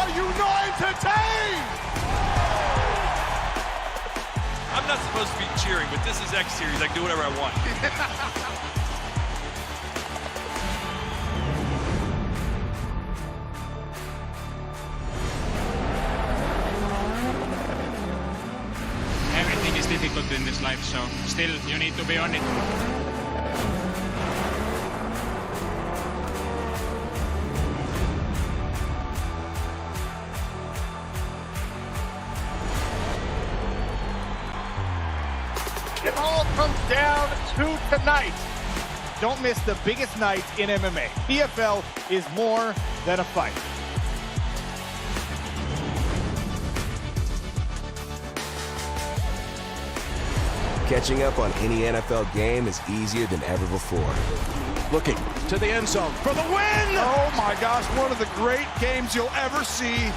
Are you not entertained? I'm not supposed to be cheering, but this is X Series. I can do whatever I want. Everything is difficult in this life, so still you need to be on it. It all comes down to tonight. Don't miss the biggest night in MMA. PFL is more than a fight. Catching up on any NFL game is easier than ever before. Looking to the end zone for the win! Oh my gosh, one of the great games you'll ever see.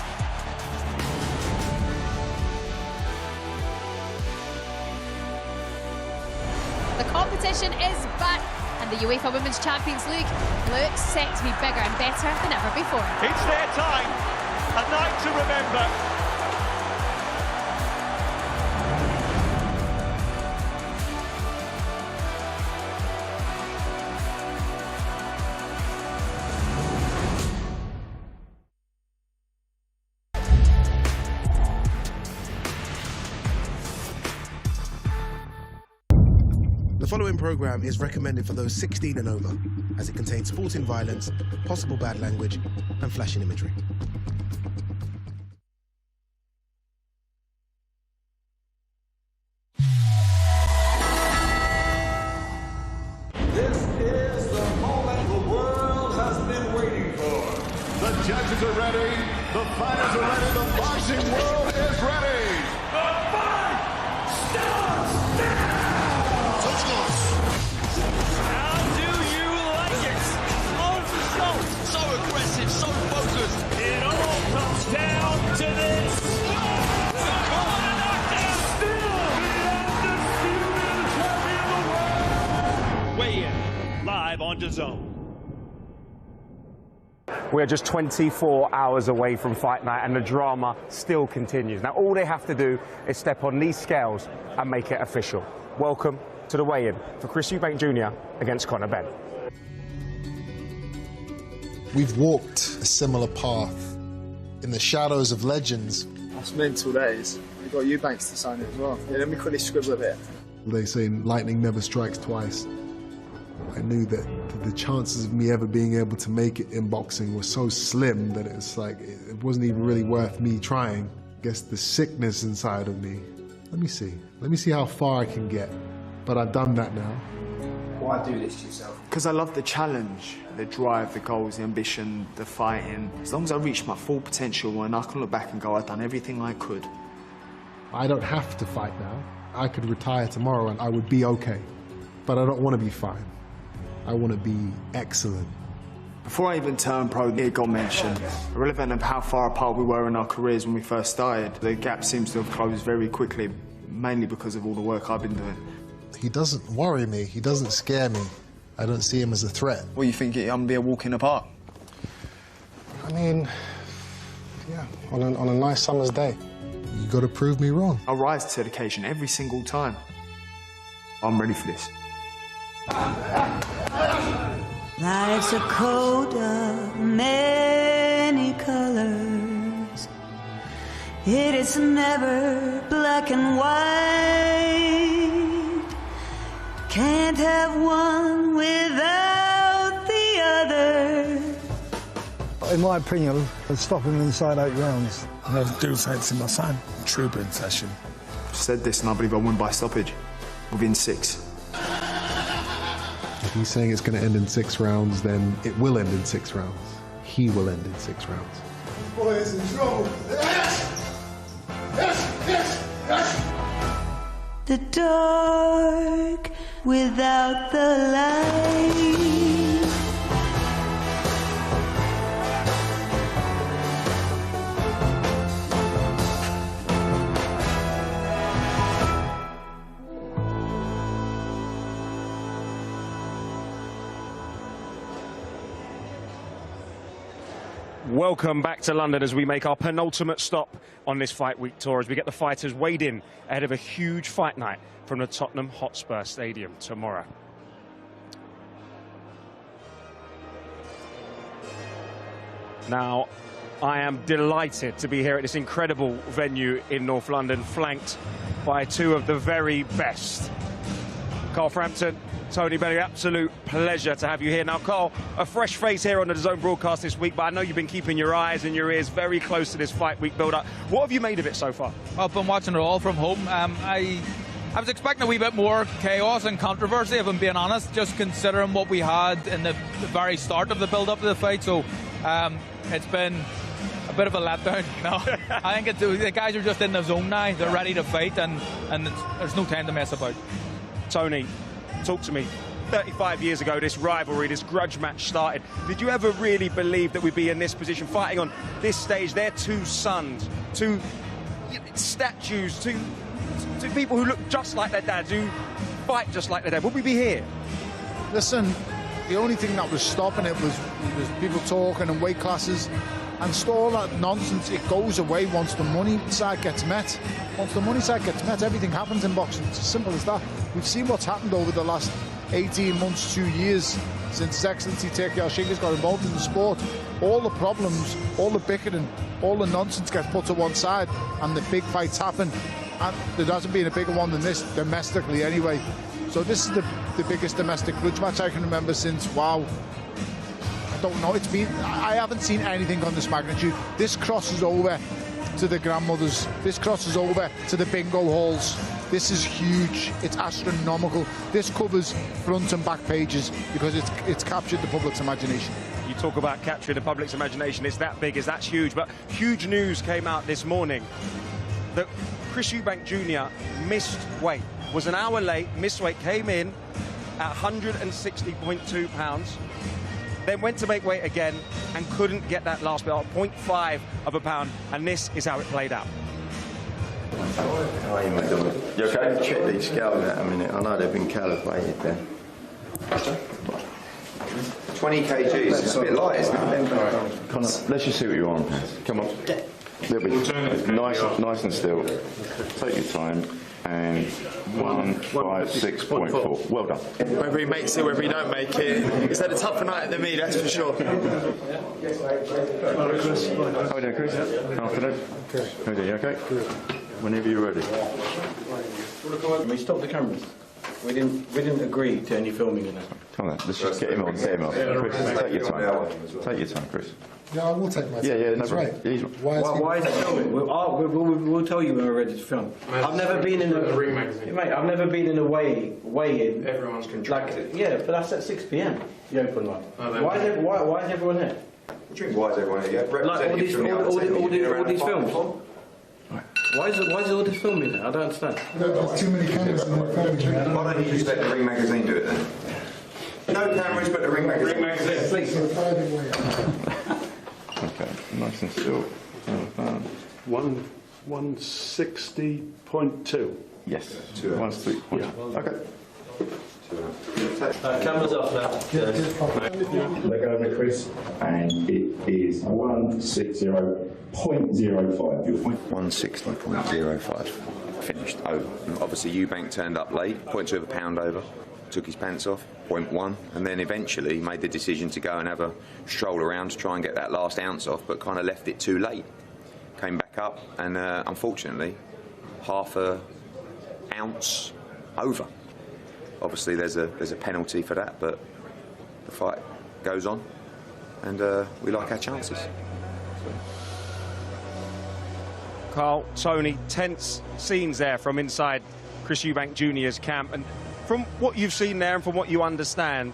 The competition is back, and the UEFA Women's Champions League looks set to be bigger and better than ever before. It's their time, a night to remember. The following program is recommended for those 16 and over, as it contains sporting violence, possible bad language, and flashing imagery. This is the moment the world has been waiting for. The judges are ready, the fighters are ready, the boxing world is ready. The fight starts now! How do you like it? So aggressive, so focused. It all comes down to this. Weigh in, live on DAZN. We are just 24 hours away from fight night and the drama still continues. Now all they have to do is step on these scales and make it official. Welcome to the weigh-in for Chris Eubank Jr. against CONOR BENN. We've walked a similar path in the shadows of legends. That's mental, that is. We've got Eubanks to sign it as well. Yeah, let me quickly scribble a bit. They say lightning never strikes twice. I knew that the chances of me ever being able to make it in boxing were so slim that it's like, it wasn't even really worth me trying. I guess the sickness inside of me, let me see how far I can get. But I've done that now. Why do this to yourself? Because I love the challenge, the drive, the goals, the ambition, the fighting. As long as I reach my full potential and I can look back and go, I've done everything I could. I don't have to fight now. I could retire tomorrow and I would be okay. But I don't want to be fine. I want to be excellent. Before I even turned pro, it got mentioned. Irrelevant of how far apart we were in our careers when we first started, the gap seems to have closed very quickly, mainly because of all the work I've been doing. He doesn't worry me. He doesn't scare me. I don't see him as a threat. What, you think I'm gonna be a walk in the park? I mean, yeah, on a nice summer's day. You got to prove me wrong. I rise to the occasion every single time. I'm ready for this. Life's a coat of many colors. It is never black and white. Can't have one without the other. In my opinion, I'd stop him inside 8 rounds. I do fancy my son. Trooping session. Said this and I believe I win by stoppage. Within 6. If he's saying it's going to end in 6 rounds, then it will end in 6 rounds. He will end in 6 rounds. Boy is in trouble. Yes! Yes! Yes! Yes! The dark without the light. Welcome back to London as we make our penultimate stop on this Fight Week tour as we get the fighters weighed in ahead of a huge fight night from the Tottenham Hotspur Stadium tomorrow. Now, I am delighted to be here at this incredible venue in North London, flanked by two of the very best. Carl Frampton, Tony Benn, absolute pleasure to have you here. Now, Carl, a fresh face here on the DAZN broadcast this week, but I know you've been keeping your eyes and your ears very close to this Fight Week build-up. What have you made of it so far? I've been watching it all from home. I was expecting a wee bit more chaos and controversy, if I'm being honest, just considering what we had in the very start of the build-up to the fight. So it's been a bit of a letdown. No, I think the guys are just in the zone now. They're ready to fight, and there's no time to mess about. Tony, talk to me. 35 years ago, this rivalry, this grudge match started. Did you ever really believe that we'd be in this position, fighting on this stage? They're two sons, two statues, two people who look just like their dads, who fight just like their dad. Would we be here? Listen, the only thing that was stopping it was people talking and weight classes. And all that nonsense, it goes away once the money side gets met. Once the money side gets met, everything happens in boxing. It's as simple as that. We've seen what's happened over the last 18 months, 2 years, since His Excellency Turki Al-Shinga's got involved in the sport. All the problems, all the bickering, all the nonsense gets put to one side, and the big fights happen. And there hasn't been a bigger one than this, domestically anyway. So this is the biggest domestic grudge match I can remember since, wow, I don't know, I haven't seen anything on this magnitude. This crosses over to the grandmothers. This crosses over to the bingo halls. This is huge. It's astronomical. This covers front and back pages because it's captured the public's imagination. You talk about capturing the public's imagination. It's that big, it's that huge. But huge news came out this morning that Chris Eubank Jr. missed weight. Was an hour late, missed weight, came in at 160.2 pounds. Then went to make weight again and couldn't get that last bit, 0.5 of a pound, and this is how it played out. How are you, mate? You okay? Check these scales out a minute. I know they've been calibrated there. 20 kgs. It's a bit light, isn't it? Conor, let's just see what you're on. Come on. Nice and still. Take your time. And 156.4. Well done. Whether he makes it, whether he don't make it, it's had a tougher night than me, that's for sure. Hello, Chris. How are you doing, Chris? Afternoon. How are you? Okay? Whenever you're ready. We stopped the cameras. We didn't agree to any filming in that. Come on, let's just get him on. Chris, take your time. Take your time, Chris. Yeah, I will take my time. Yeah, that's right. Why is it filming? We'll tell you when we're ready to film. I've never been in a ring magazine. Mate, I've never been in a weigh-in. Everyone's contracted. Like, yeah, but that's at 6 p.m. The open line. Why is everyone here? Why is everyone here? Like all these films. Why is all this filming there? I don't understand. There's too many cameras in the film. Why don't you just let the ring magazine do it then? No cameras, but the ring magazine. Ring magazine, please. Okay, nice and still. 160.2. Yes, 160.2. Okay. Cameras off now. Let go of it, Chris. And it is 160.05. 160.05. Finished. Over. Obviously, Eubank turned up late, 0.2 of a pound over, took his pants off, 0.1, and then eventually made the decision to go and have a stroll around to try and get that last ounce off, but kind of left it too late. Came back up, and unfortunately, half a ounce over. Obviously, there's a penalty for that, but the fight goes on, and we like our chances. Carl, Tony, tense scenes there from inside Chris Eubank Jr.'s camp. And from what you've seen there and from what you understand,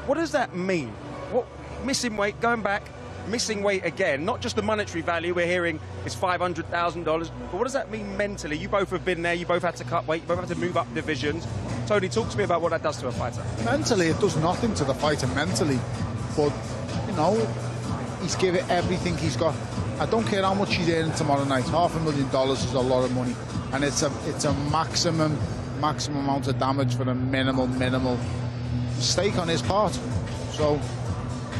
what does that mean? What, missing weight, going back, missing weight again, not just the monetary value we're hearing is $500,000, but what does that mean mentally? You both have been there, you both had to cut weight, you both had to move up divisions. Tony, talk to me about what that does to a fighter. Mentally, it does nothing to the fighter mentally, but, you know, he's given everything he's got. I don't care how much he's earning tomorrow night. $500,000 is a lot of money, and it's a maximum amount of damage for a minimal mistake on his part. So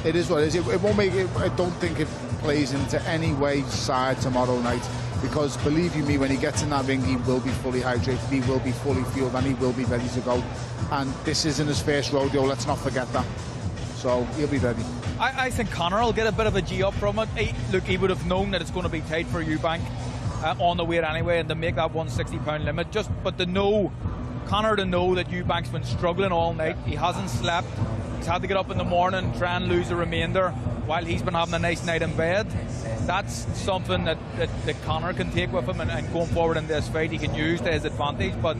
it is what it is. It won't make it. I don't think if plays into any way side tomorrow night, because believe you me, when he gets in that ring, he will be fully hydrated, he will be fully fueled, and he will be ready to go. And this isn't his first rodeo, let's not forget that. So he'll be ready. I think Conor will get a bit of a G up from it. He would have known that it's going to be tight for Eubank on the weight anyway, and to make that 160-pound limit. But to know, Conor to know that Eubank's been struggling all night, he hasn't slept, he's had to get up in the morning, try and lose the remainder, while he's been having a nice night in bed. That's something that Conor can take with him, and going forward in this fight he can use to his advantage. But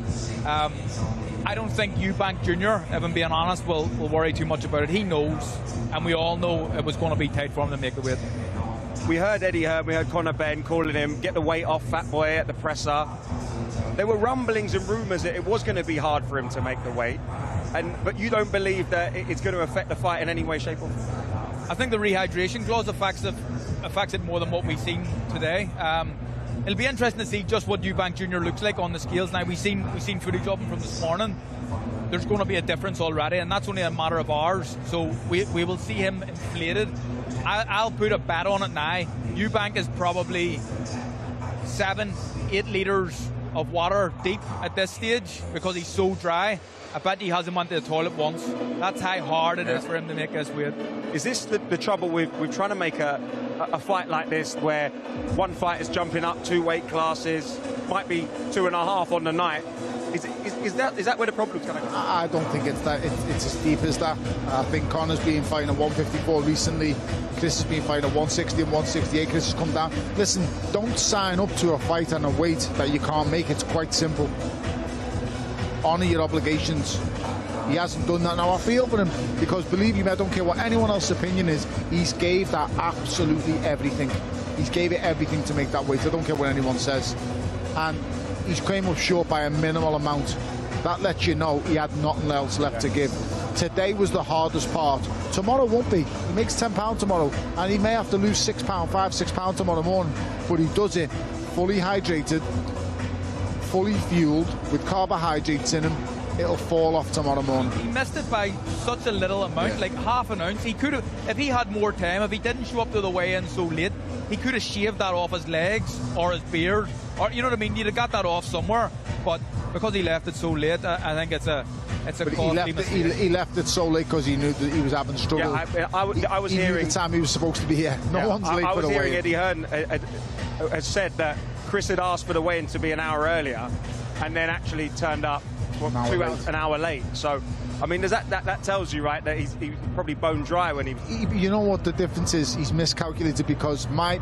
I don't think Eubank Jr., if I'm being honest, will worry too much about it. He knows, and we all know it was going to be tight for him to make the weight. We heard Eddie Hearn, we heard CONOR BENN calling him, get the weight off Fat Boy at the presser. There were rumblings and rumours that it was going to be hard for him to make the weight, but you don't believe that it's going to affect the fight in any way, shape or form? I think the rehydration clause affects it more than what we've seen today. It'll be interesting to see just what Eubank Jr. looks like on the scales. Now, we've seen footage of him from this morning. There's going to be a difference already, and that's only a matter of hours. So we will see him inflated. I'll put a bet on it now. Eubank is probably 7-8 litres of water deep at this stage because he's so dry. I bet he hasn't went to the toilet once. That's how hard it is for him to make this weight. Is this the trouble with trying to make a fight like this, where one fight is jumping up 2 weight classes, might be 2.5 on the night? Is that where the problem's going to come? I don't think it's as deep as that. I think Conor's been fighting at 154 recently. Chris has been fighting at 160 and 168. Chris has come down. Listen, don't sign up to a fight and a weight that you can't make. It's quite simple. Honour your obligations. He hasn't done that. Now, I feel for him, because believe me, I don't care what anyone else's opinion is, he's gave that absolutely everything. He's gave it everything to make that weight. I don't care what anyone says. And he's came up short by a minimal amount. That lets you know he had nothing else left to give. Today was the hardest part. Tomorrow won't be. He makes £10 tomorrow, and he may have to lose £6, £5-6 tomorrow morning, but he does it fully hydrated, fully fueled, with carbohydrates in him. It'll fall off tomorrow morning. He missed it by such a little amount, like half an ounce. He could have, if he had more time, if he didn't show up to the weigh-in so late, he could have shaved that off his legs or his beard, or you know what I mean. You'd have got that off somewhere, but because he left it so late, I think it's a costly mistake. He left it so late because he knew that he was having struggle. Yeah, I was hearing the time he was supposed to be here. No one's late for the weigh-in. I was hearing Eddie Hearn has said that Chris had asked for the weigh-in to be an hour earlier, and then actually turned up an hour late. So, I mean, that tells you, right, that he's probably bone dry when he... You know what the difference is? He's miscalculated, because my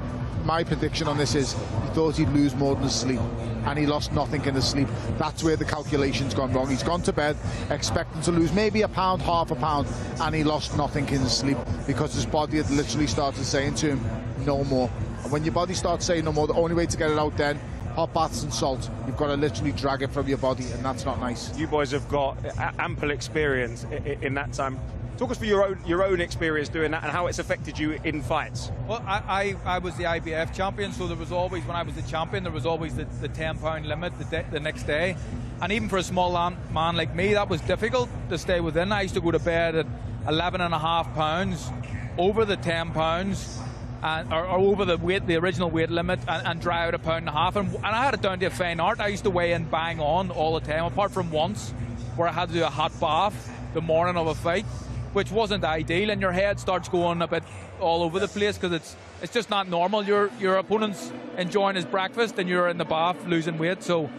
prediction on this is he thought he'd lose more than his sleep, and he lost nothing in his sleep. That's where the calculation's gone wrong. He's gone to bed expecting to lose maybe £1, half a pound, and he lost nothing in his sleep because his body had literally started saying to him, no more. And when your body starts saying no more, the only way to get it out then, hot baths and salt. You've got to literally drag it from your body, and that's not nice. You boys have got ample experience in that time. Talk us through your own experience doing that and how it's affected you in fights. Well, I was the IBF champion, so there was always, when I was the champion, there was always the £10 limit the next day. And even for a small man like me, that was difficult to stay within. I used to go to bed at 11.5 pounds, over the £10, or over the original weight limit, and dry out £1.5 pounds. And I had it down to a fine art. I used to weigh in bang on all the time, apart from once where I had to do a hot bath the morning of a fight, which wasn't ideal, and your head starts going a bit all over the place because it's just not normal. Your opponent's enjoying his breakfast and you're in the bath losing weight. So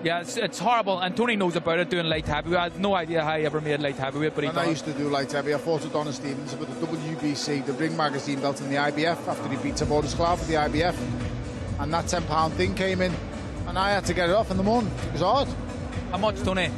yeah, it's horrible, and Tony knows about it, doing light heavyweight. I had no idea how he ever made light heavyweight, but he does. I used to do light heavy. I fought with Donna Stevens with the WBC, the Ring Magazine belt in the IBF, after he beat Tavoris Clarke for the IBF, and that £10 thing came in, and I had to get it off in the morning. It was hard. How much, Tony?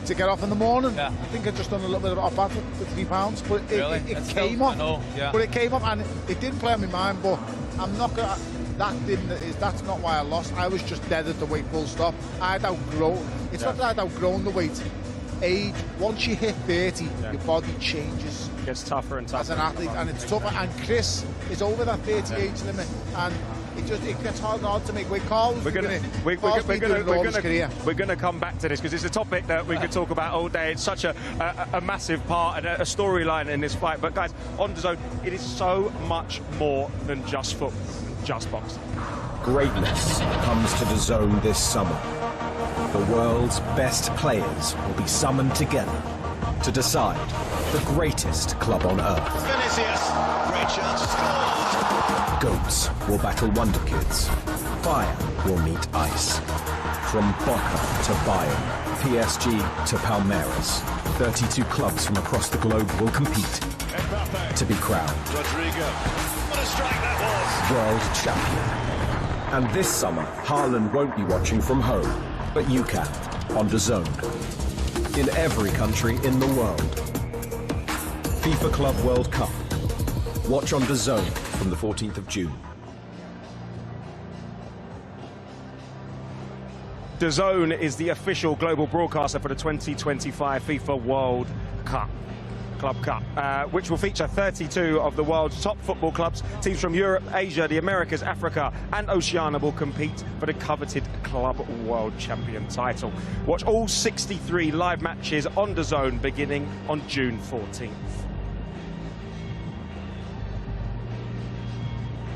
To get off in the morning. Yeah. I think I'd just done a little bit of hot bath for £3, but it came off. I know, yeah. But it came off, and it didn't play on my mind. But I'm not gonna. That's not why I lost. I was just dead at the weight, full stop. I'd outgrown. It's not that I'd outgrown the weight. Age. Once you hit 30, your body changes. It gets tougher and tougher as an athlete, and it's tougher. And Chris is over that 30 age limit, and it gets hard and hard to make weight. Carl was We're going to come back to this because it's a topic that we could talk about all day. It's such a massive part and a storyline in this fight. But guys, on DAZN, it is so much more than just football, just boxing. Greatness comes to DAZN this summer. The world's best players will be summoned together to decide the greatest club on earth. Vinicius, great chance to score. Goats will battle Wonder Kids. Fire will meet ice. From Boca to Bayern, PSG to Palmeiras, 32 clubs from across the globe will compete to be crowned Rodrigo, what a strike that was. world champion. And this summer, Haaland won't be watching from home, but you can, on DAZN. In every country in the world. FIFA Club World Cup. Watch on DAZN from the 14th of June. DAZN is the official global broadcaster for the 2025 FIFA World Cup. Club Cup, which will feature 32 of the world's top football clubs. Teams from Europe, Asia, the Americas, Africa and Oceania will compete for the coveted Club World Champion title. Watch all 63 live matches on DAZN beginning on June 14th.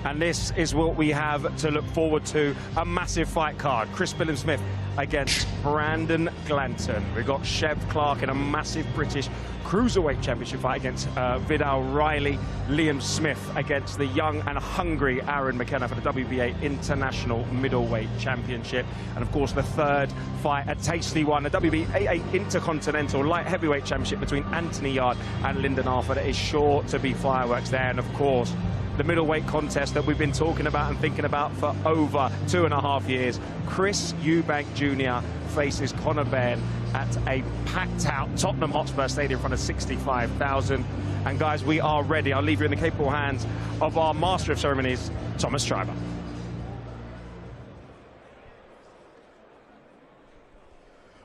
And this is what we have to look forward to, a massive fight card. Billam-Smith against Brandon Glanton. We've got Clarke in a massive British Cruiserweight Championship fight against Vidal Riley. Liam Smith against the young and hungry McKenna for the WBA International Middleweight Championship. And of course the third fight, a tasty one, the WBA Intercontinental Light Heavyweight Championship between Anthony Yarde and Lyndon Arthur. That is sure to be fireworks there. And of course, the middleweight contest that we've been talking about and thinking about for over 2.5 years. Chris Eubank Jr. faces CONOR BENN at a packed-out Tottenham Hotspur Stadium in front of 65,000. And guys, we are ready. I'll leave you in the capable hands of our Master of Ceremonies, Thomas Schreiber.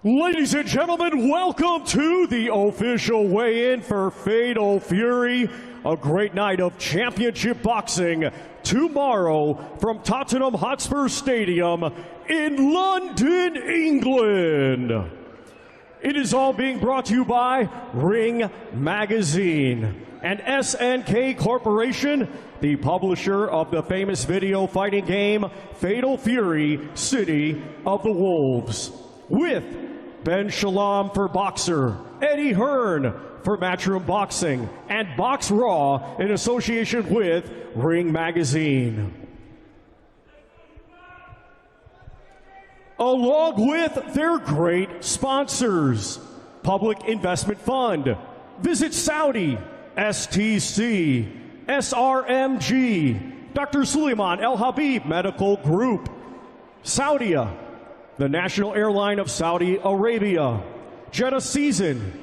Ladies and gentlemen, welcome to the official weigh-in for Fatal Fury. A great night of championship boxing tomorrow from Tottenham Hotspur Stadium in London, England. It is all being brought to you by Ring Magazine and SNK Corporation, the publisher of the famous video fighting game Fatal Fury, City of the Wolves. With Ben Shalom for Boxer, Eddie Hearn for Matchroom Boxing, and Box Raw in association with Ring Magazine. Along with their great sponsors, Public Investment Fund, Visit Saudi, STC, SRMG, Dr. Suleiman El Habib Medical Group, Saudia, the national airline of Saudi Arabia, Jeddah Season,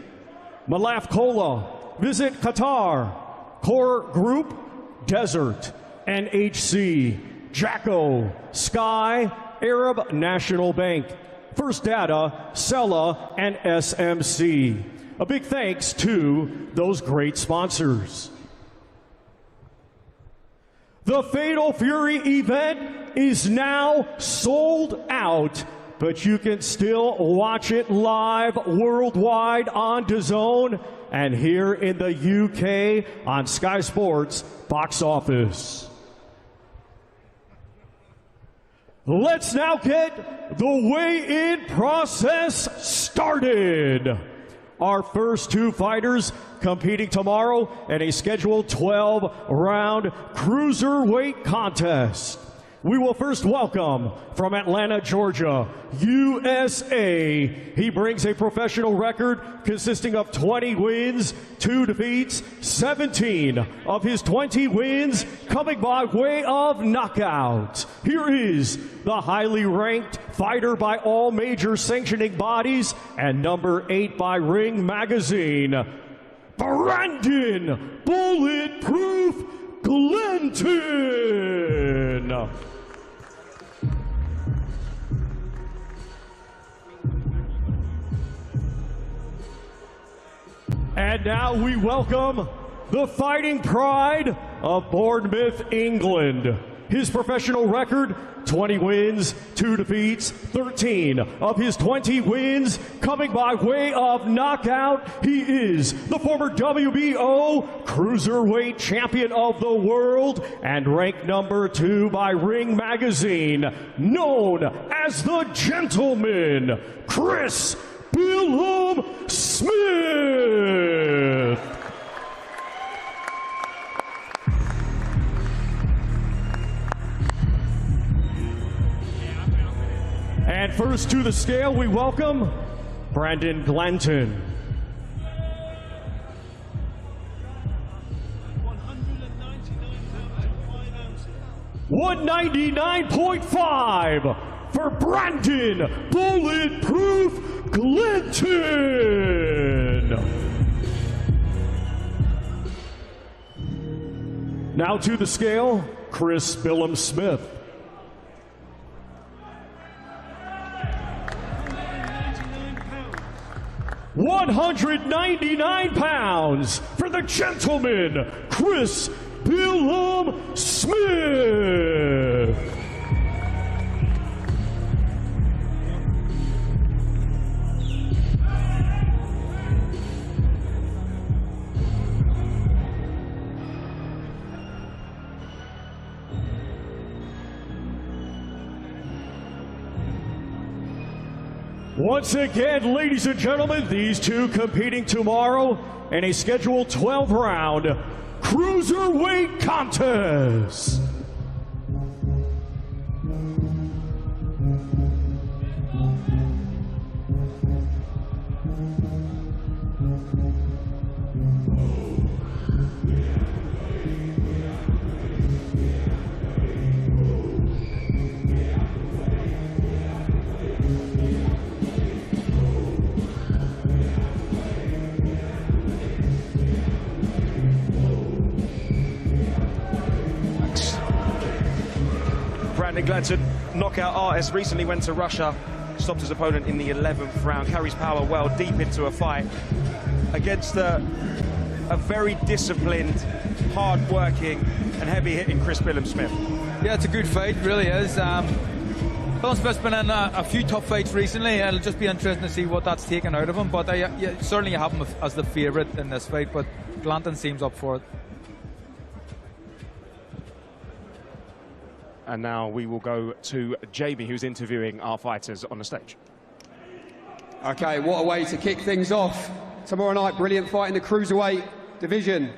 Malaf Cola, Visit Qatar, Core Group, Desert, NHC, Jacko, Sky, Arab National Bank, First Data, Sella, and SMC. A big thanks to those great sponsors. The Fatal Fury event is now sold out, but you can still watch it live worldwide on DAZN and here in the UK on Sky Sports Box Office. Let's now get the weigh-in process started. Our first two fighters competing tomorrow in a scheduled 12-round cruiserweight contest. We will first welcome from Atlanta, Georgia, USA. He brings a professional record consisting of 20 wins, 2 defeats, 17 of his 20 wins coming by way of knockout. Here is the highly ranked fighter by all major sanctioning bodies and number 8 by Ring Magazine, Brandon Bulletproof Glanton. And now we welcome the fighting pride of Bournemouth, England, His professional record, 20 wins, 2 defeats, 13 of his 20 wins coming by way of knockout. He is the former WBO Cruiserweight Champion of the World and ranked number 2 by Ring Magazine, known as the Gentleman, Chris Billam-Smith. And first to the scale, we welcome Brandon Glanton. 199.5 for Brandon Bulletproof Glanton. Now to the scale, Chris Billam-Smith. 199 pounds for the Gentleman, Chris Billam-Smith. Once again, ladies and gentlemen, these two competing tomorrow in a scheduled 12-round cruiserweight contest. Brandon Glanton, knockout artist, recently went to Russia, stopped his opponent in the 11th round, carries power well deep into a fight against a very disciplined, hard-working and heavy-hitting Chris Billam-Smith. Yeah, it's a good fight, really is. Billam-Smith's been in a few tough fights recently, and it'll just be interesting to see what that's taken out of him, but certainly you have him as the favourite in this fight, but Glanton seems up for it. And now we will go to Jamie, who's interviewing our fighters on the stage. Okay, what a way to kick things off. Tomorrow night, brilliant fight in the cruiserweight division.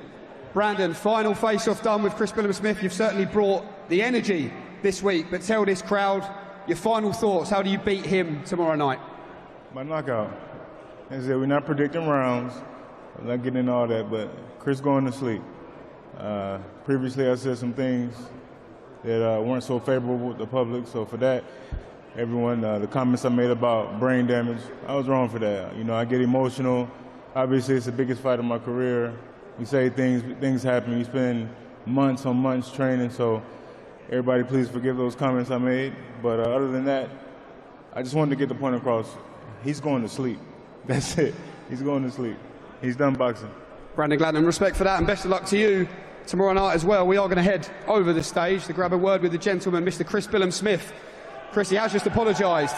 Brandon, final face-off done with Chris Billam-Smith. You've certainly brought the energy this week, but tell this crowd your final thoughts. How do you beat him tomorrow night? By knockout. As I said, we're not predicting rounds. I'm not getting into all that, but Chris going to sleep. Previously, I said some things that weren't so favorable with the public. So for that, everyone, the comments I made about brain damage, I was wrong for that. You know, I get emotional. Obviously, it's the biggest fight of my career. You say things happen. You spend months on months training. So everybody, please forgive those comments I made. But other than that, I just wanted to get the point across. He's going to sleep. That's it. He's going to sleep. He's done boxing. Brandon Glanton, respect for that, and best of luck to you tomorrow night as well. We are going to head over the stage to grab a word with the gentleman, Mr. Chris Billam-Smith. Chris, he has just apologised.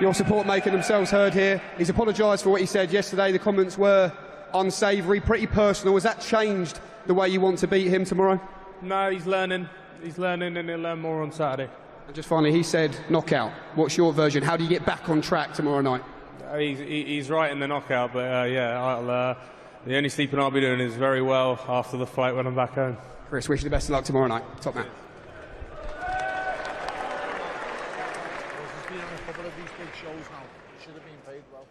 Your support making themselves heard here. He's apologised for what he said yesterday. The comments were unsavoury, pretty personal. Has that changed the way you want to beat him tomorrow? No, he's learning. He's learning, and he'll learn more on Saturday. And just finally, he said knockout. What's your version? How do you get back on track tomorrow night? He's right in the knockout, but yeah, the only sleeping I'll be doing is very well after the fight when I'm back home. Chris, wish you the best of luck tomorrow night. Top man. He's been on a couple of these big shows now. He should have been paid well.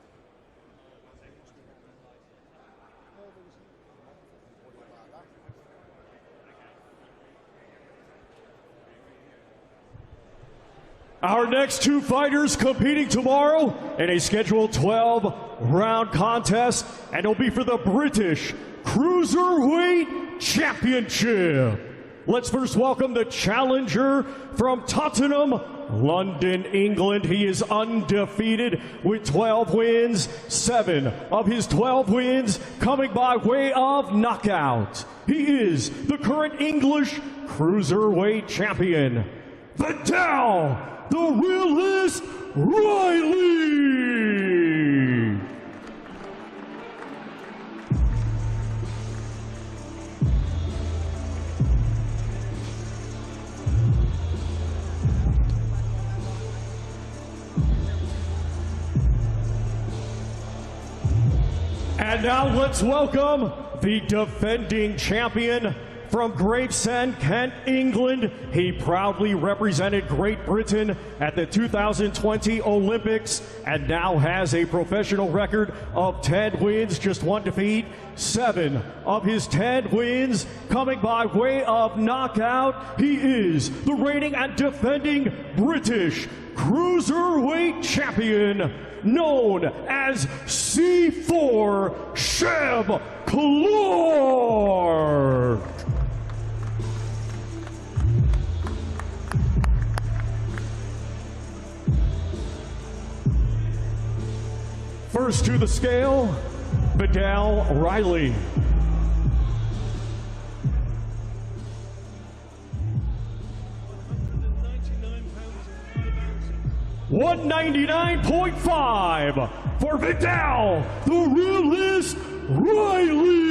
Our next two fighters competing tomorrow in a scheduled 12-round contest, and it'll be for the British Cruiserweight Championship. Let's first welcome the challenger from Tottenham, London, England. He is undefeated with 12 wins, 7 of his 12 wins coming by way of knockout. He is the current English cruiserweight champion, Vidal the Realist Riley. And now let's welcome the defending champion from Gravesend, Kent, England. He proudly represented Great Britain at the 2020 Olympics and now has a professional record of 10 wins, just 1 defeat. 7 of his 10 wins coming by way of knockout. He is the reigning and defending British Cruiserweight Champion, known as C4 Sheb Clarke. First to the scale, Vidal Riley. $199.5 for Vidal the Realist Riley.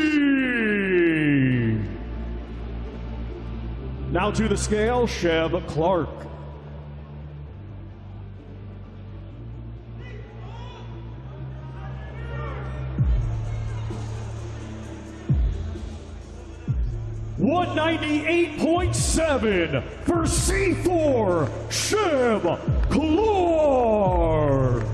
Now to the scale, Sheb Clarke. $198.7 for C4 Sheb Clarke.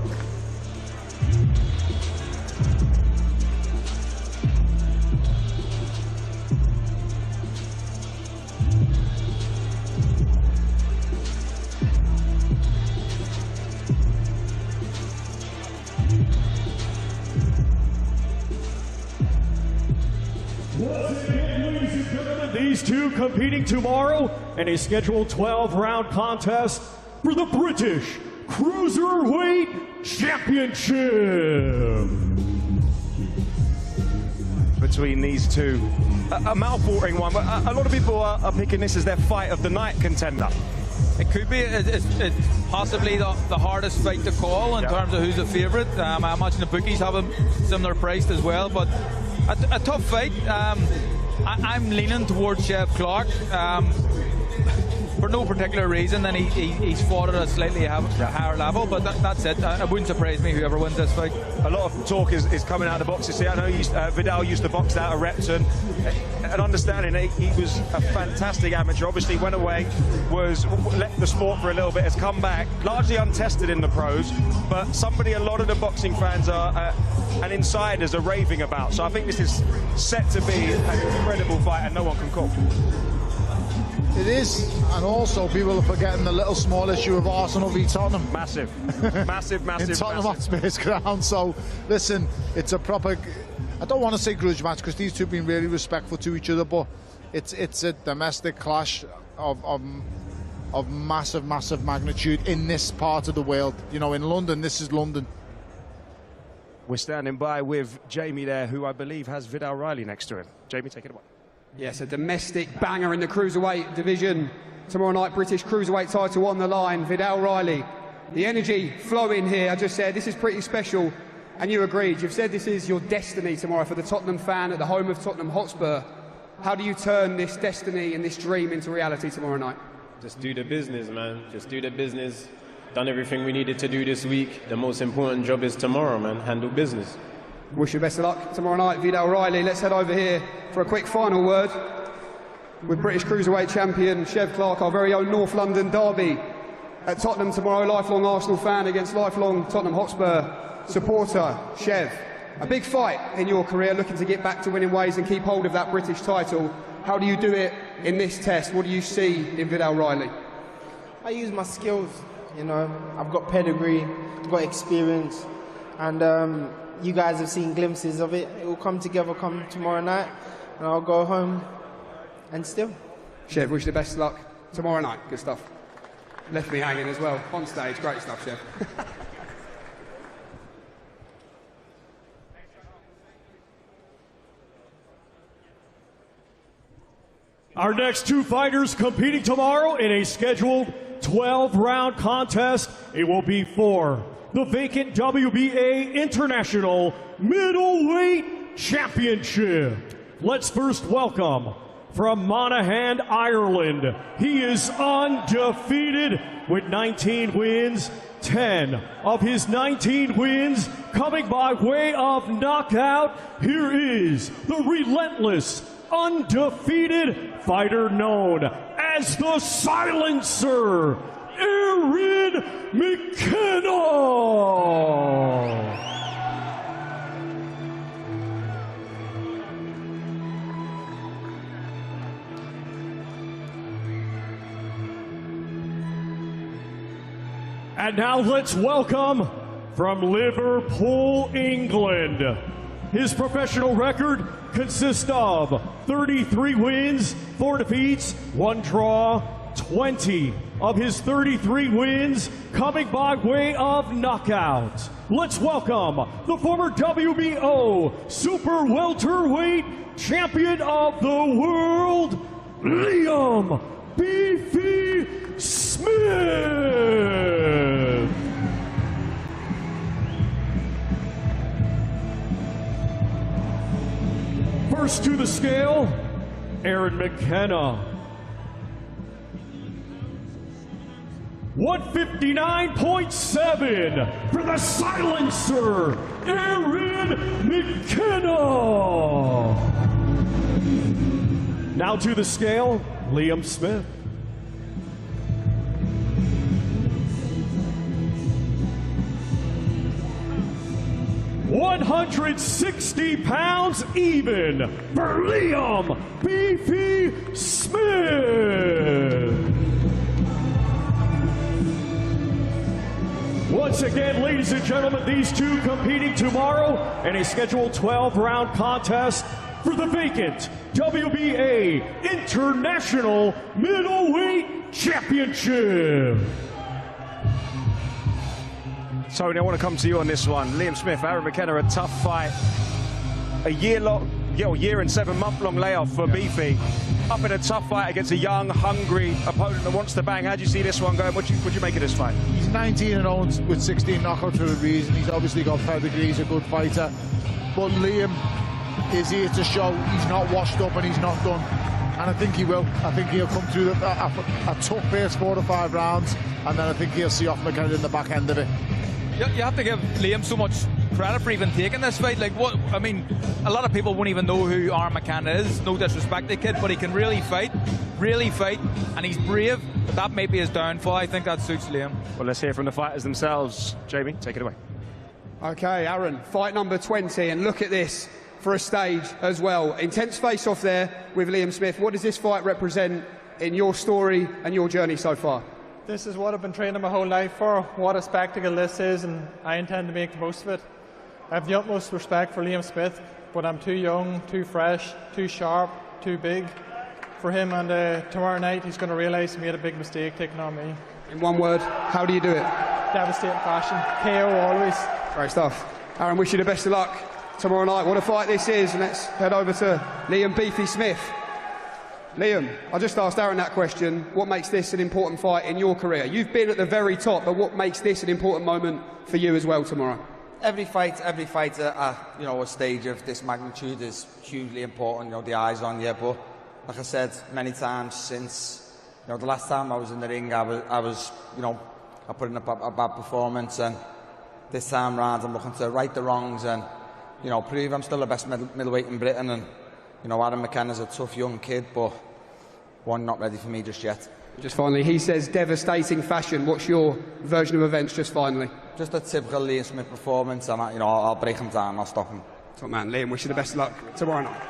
These two competing tomorrow in a scheduled 12-round contest for the British Cruiserweight Championship. Between these two, a mouth-watering one, but a lot of people are picking this as their fight of the night contender. It could be. It's possibly the hardest fight to call in terms of who's the favourite. I imagine the bookies have them similar priced as well, but a tough fight. I'm leaning towards Sheb Clarke for no particular reason, and he's fought at a slightly higher level, but that's it. It wouldn't surprise me whoever wins this fight. A lot of talk is coming out of the boxes here. I know Vidal used to box out of Repton. An understanding, he was a fantastic amateur. Obviously went away, left the sport for a little bit, has come back, largely untested in the pros, but somebody a lot of the boxing fans and insiders are raving about. So I think this is set to be an incredible fight, and no one can call. It is, and also people are forgetting the little small issue of Arsenal v Tottenham. Massive, massive, massive. In Tottenham Hotspur's ground. So listen, it's a proper, I don't want to say grudge match because these two have been really respectful to each other, but it's a domestic clash of massive, massive magnitude in this part of the world. You know, in London, this is London. We're standing by with Jamie there, who I believe has Vidal Riley next to him. Jamie, take it away. Yes, a domestic banger in the cruiserweight division. Tomorrow night, British cruiserweight title on the line. Vidal Riley. The energy flowing here. I just said this is pretty special, and you agreed. You've said this is your destiny tomorrow for the Tottenham fan at the home of Tottenham Hotspur. How do you turn this destiny and this dream into reality tomorrow night? Just do the business, man. Just do the business. Done everything we needed to do this week. The most important job is tomorrow, man. Handle business. Wish you best of luck tomorrow night, Vidal Riley. Let's head over here for a quick final word with British Cruiserweight champion Sheb Clarke, our very own North London derby at Tottenham tomorrow. Lifelong Arsenal fan against lifelong Tottenham Hotspur supporter. Sheb, a big fight in your career, looking to get back to winning ways and keep hold of that British title. How do you do it in this test? What do you see in Vidal Riley? I use my skills, you know. I've got pedigree, I've got experience, and you guys have seen glimpses of it. It will come together come tomorrow night, and I'll go home and still. Chev, wish you the best of luck tomorrow night. Good stuff. Left me hanging as well on stage. Great stuff, Chev. Our next two fighters competing tomorrow in a scheduled 12-round contest. It will be for the vacant WBA International Middleweight Championship. Let's first welcome from Monaghan, Ireland. He is undefeated with 19 wins. 10 of his 19 wins coming by way of knockout. Here is the relentless, undefeated fighter known as the Silencer, Aaron McKenna. And now let's welcome from Liverpool, England. His professional record consists of 33 wins, 4 defeats, 1 draw, 20 of his 33 wins coming by way of knockout. Let's welcome the former WBO Super Welterweight Champion of the World, Liam Beefy Smith. First to the scale, Aaron McKenna. 159.7 for the Silencer, Aaron McKenna. Now to the scale, Liam Smith. 160 pounds even for Liam Beefy Smith. Once again, ladies and gentlemen, these two competing tomorrow in a scheduled 12-round contest for the vacant WBA International Middleweight Championship. Tony, I want to come to you on this one. Liam Smith, Aaron McKenna, a tough fight. A year and 7-month-long layoff for Beefy. Up in a tough fight against a young, hungry opponent that wants to bang. How do you see this one going? What do you make of this fight? He's 19-0 with 16 knockouts for a reason. He's obviously got pedigree. He's a good fighter. But Liam is here to show he's not washed up and he's not done. And I think he will. I think he'll come through a tough first 4 to 5 rounds, and then I think he'll see off McKenna in the back end of it. You have to give Liam so much credit for even taking this fight. Like, what? I mean, a lot of people won't even know who Aaron McKenna is. No disrespect to the kid, but he can really fight, and he's brave. But that may be his downfall. I think that suits Liam. Well, let's hear from the fighters themselves. Jamie, take it away. Okay, Aaron, fight number 20, and look at this for a stage as well. Intense face-off there with Liam Smith. What does this fight represent in your story and your journey so far? This is what I've been training my whole life for, what a spectacle this is, and I intend to make the most of it. I have the utmost respect for Liam Smith, but I'm too young, too fresh, too sharp, too big for him, and tomorrow night he's going to realise he made a big mistake taking on me. In one word, how do you do it? Devastating fashion. KO always. Great stuff. Aaron, wish you the best of luck tomorrow night. What a fight this is, and let's head over to Liam Beefy Smith. Liam, I just asked Aaron that question. What makes this an important fight in your career? You've been at the very top, but what makes this an important moment for you as well tomorrow? Every fight at a stage of this magnitude is hugely important. The eyes on you. But like I said many times since, the last time I was in the ring, I put in a bad performance, and this time round I'm looking to right the wrongs and prove I'm still the best middleweight in Britain. And Aaron McKenna's a tough young kid, but one not ready for me just yet. Just finally, he says devastating fashion. What's your version of events just finally? Just a typical Liam Smith performance, and I'll break him down, I'll stop him. Top man, Liam, wish you the best of luck tomorrow night.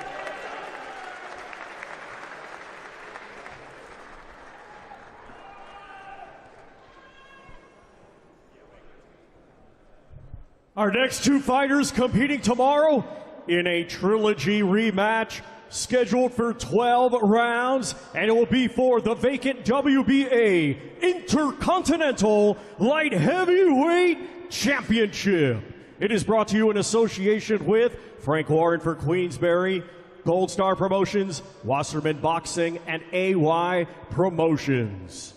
Our next two fighters competing tomorrow in a trilogy rematch scheduled for 12 rounds, and it will be for the vacant WBA Intercontinental Light Heavyweight Championship. It is brought to you in association with Frank Warren for Queensberry, Gold Star Promotions, Wasserman Boxing, and AY Promotions.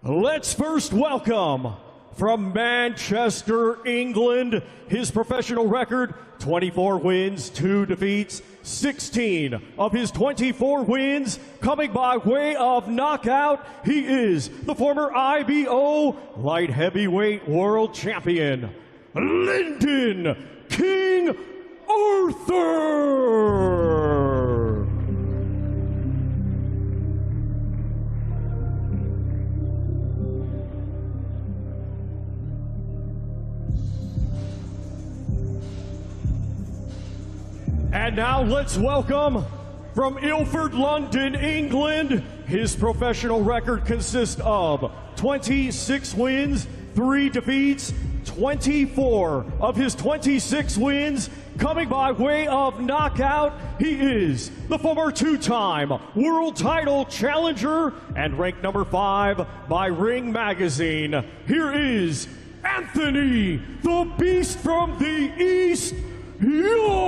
Let's first welcome from Manchester, England, his professional record, 24 wins, 2 defeats, 16 of his 24 wins coming by way of knockout. He is the former IBO Light Heavyweight World Champion, Lyndon King Arthur. And now let's welcome from Ilford, London, England. His professional record consists of 26 wins, 3 defeats, 24 of his 26 wins coming by way of knockout. He is the former 2-time world title challenger and ranked number 5 by Ring Magazine. Here is Anthony, the Beast from the East, Yarde.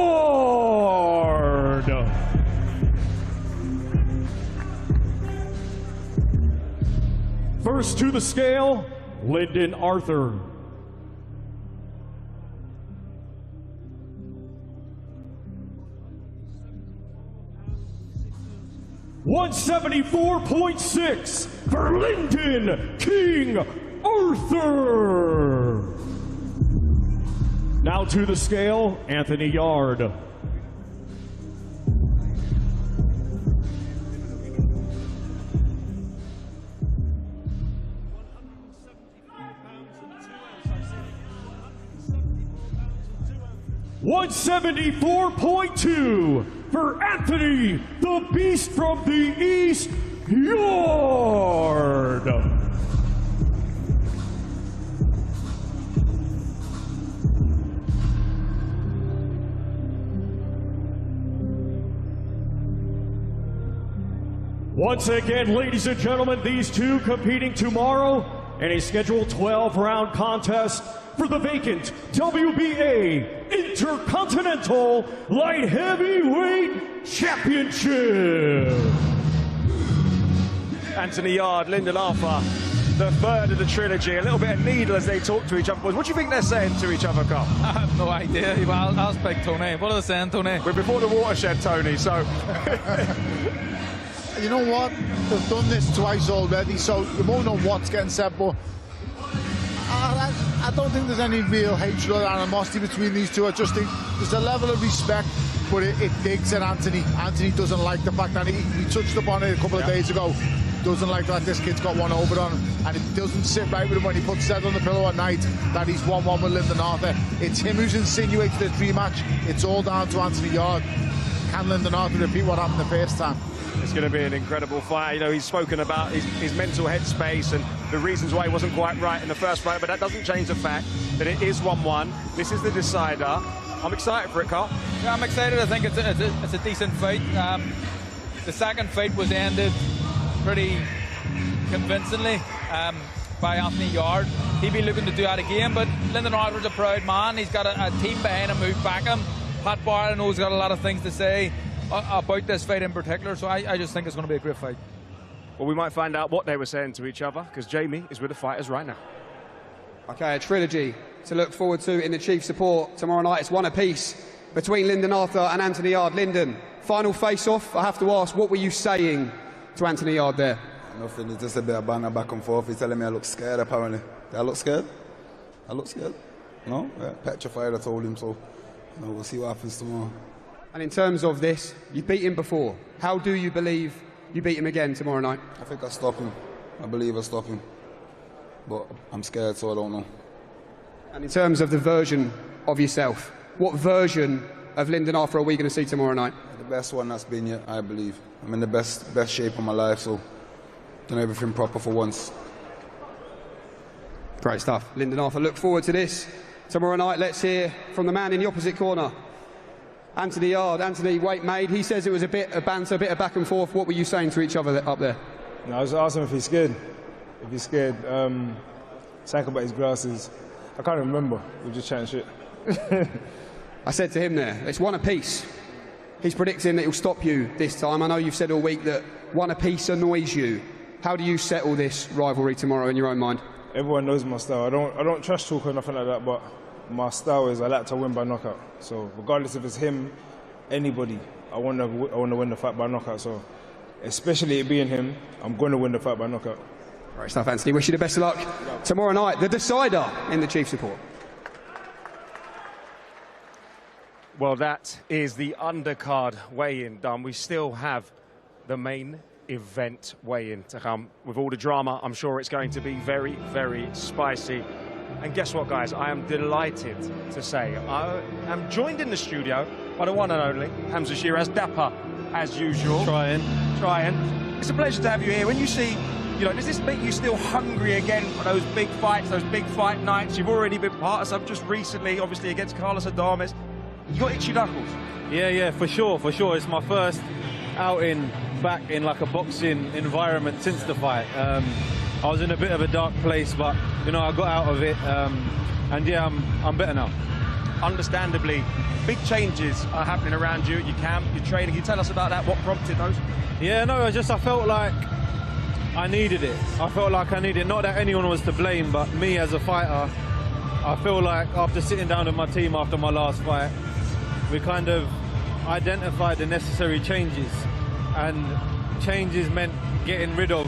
First to the scale, Lyndon Arthur. $174.6 for Lyndon King Arthur. Now to the scale, Anthony Yarde. $174.2 for Anthony, the Beast from the East, Yarde. Once again, ladies and gentlemen, these two competing tomorrow in a scheduled 12-round contest for the vacant WBA Intercontinental Light Heavyweight Championship. Anthony Yarde, Lyndon Arthur, the third of the trilogy. A little bit of needle as they talk to each other. What do you think they're saying to each other, Carl? I have no idea. Well, I'll speak Tony. What are they saying, Tony? We're before the watershed, Tony, so... You know what? They've done this twice already, so you won't know what's getting said, but I don't think there's any real hatred or animosity between these two. I just think there's a level of respect, but it digs at Anthony. Anthony doesn't like the fact that we touched upon it a couple of days ago. Doesn't like that this kid's got one over on him, and it doesn't sit right with him when he puts his head on the pillow at night that he's 1-1 with Lyndon Arthur. It's him who's insinuated the rematch. It's all down to Anthony Yarde. Can Lyndon Arthur repeat what happened the first time? It's going to be an incredible fight. You know, he's spoken about his mental headspace and the reasons why he wasn't quite right in the first fight, but that doesn't change the fact that it is 1-1. This is the decider. I'm excited for it, Carl. Yeah, I'm excited. I think it's a decent fight. The second fight was ended pretty convincingly by Anthony Yarde. He'd be looking to do that again, but Lyndon Arthur's a proud man. He's got a team behind him who back him. Pat Barr, I know, has got a lot of things to say about this fight in particular, so I just think it's going to be a great fight. Well, we might find out what they were saying to each other, because Jamie is with the fighters right now. Okay, a trilogy to look forward to in the chief support tomorrow night. It's one apiece between Lyndon Arthur and Anthony Yarde. Lyndon, final face-off. I have to ask, what were you saying to Anthony Yarde there? Nothing, it's just a bit of banter back and forth. He's telling me I look scared, apparently. Did I look scared? I look scared? No? Yeah, petrified, I told him, so we'll see what happens tomorrow. And in terms of this, you beat him before. How do you believe you beat him again tomorrow night? I think I stop him. I believe I stop him. But I'm scared, so I don't know. And in terms of the version of yourself, what version of Lyndon Arthur are we going to see tomorrow night? The best one that's been yet, I believe. I'm in the best shape of my life, so done everything proper for once. Great stuff. Lyndon Arthur, look forward to this tomorrow night. Let's hear from the man in the opposite corner. Anthony Yarde, Anthony, weight made. He says it was a bit of banter, a bit of back and forth. What were you saying to each other up there? No, I was asking him if he's scared. If he's scared. Saying about his glasses. I can't remember. We were just chatting shit. I said to him there, it's one apiece. He's predicting that he'll stop you this time. I know you've said all week that one apiece annoys you. How do you settle this rivalry tomorrow in your own mind? Everyone knows my style. I don't trash talk or nothing like that, but my style is I like to win by knockout. So regardless if it's him, anybody, I want to win the fight by knockout. So especially it being him, I'm going to win the fight by knockout. Great stuff, Anthony. Wish you the best of luck tomorrow night. The decider in the Chief Support. Well, that is the undercard weigh-in done. We still have the main event weigh-in to come. With all the drama, I'm sure it's going to be very, very spicy. And guess what, guys? I am delighted to say I am joined in the studio by the one and only Hamza Sheeraz, dapper as usual. Trying. It's a pleasure to have you here. When you see, you know, does this make you still hungry again for those big fights, those big fight nights? You've already been part of some just recently, obviously against Carlos Adames. You got itchy knuckles. Yeah, for sure. It's my first outing back in like a boxing environment since the fight. I was in a bit of a dark place, but you know, I got out of it, and yeah, I'm better now. Understandably, big changes are happening around you at your camp, your training. Can you tell us about that? What prompted those? Yeah, no, I felt like I needed it. Not that anyone was to blame, but me as a fighter, I feel like after sitting down with my team after my last fight, we kind of identified the necessary changes, and changes meant getting rid of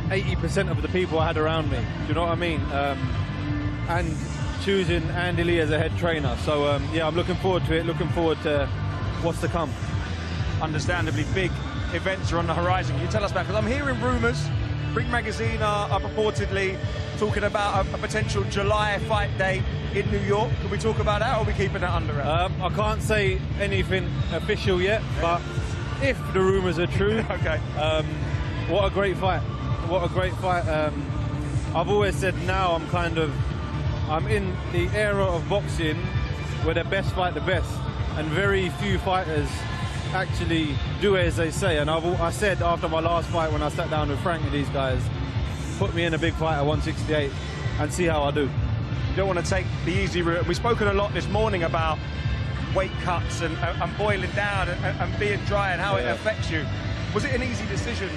80% of the people I had around me. Do you know what I mean? And choosing Andy Lee as a head trainer. So yeah, I'm looking forward to it. Looking forward to what's to come. Understandably, big events are on the horizon. Can you tell us about? Because I'm hearing rumours. Ring Magazine are purportedly talking about a potential July fight day in New York. Can we talk about that, or are we keeping that under wraps? I can't say anything official yet, but if the rumours are true, okay. What a great fight. What a great fight. I've always said now I'm in the era of boxing where the best fight the best, and very few fighters actually do as they say. And I said after my last fight when I sat down with Frank and these guys, put me in a big fight at 168 and see how I do. You don't want to take the easy route. We've spoken a lot this morning about weight cuts and boiling down and being dry and how it affects you. Was it an easy decision?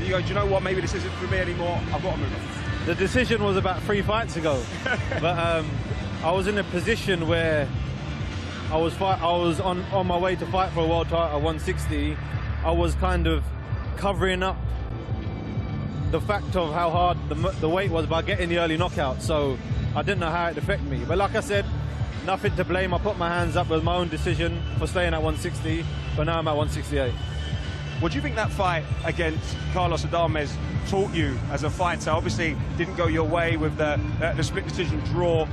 You go, do you know what, maybe this isn't for me anymore, I've got to move on? The decision was about 3 fights ago. But I was in a position where I was on my way to fight for a world title at 160. I was kind of covering up the fact of how hard the weight was by getting the early knockout, so I didn't know how it affected me. But like I said, nothing to blame. I put my hands up with my own decision for staying at 160, but now I'm at 168. What do you think that fight against Carlos Adames taught you as a fighter? Obviously, didn't go your way with the split decision draw,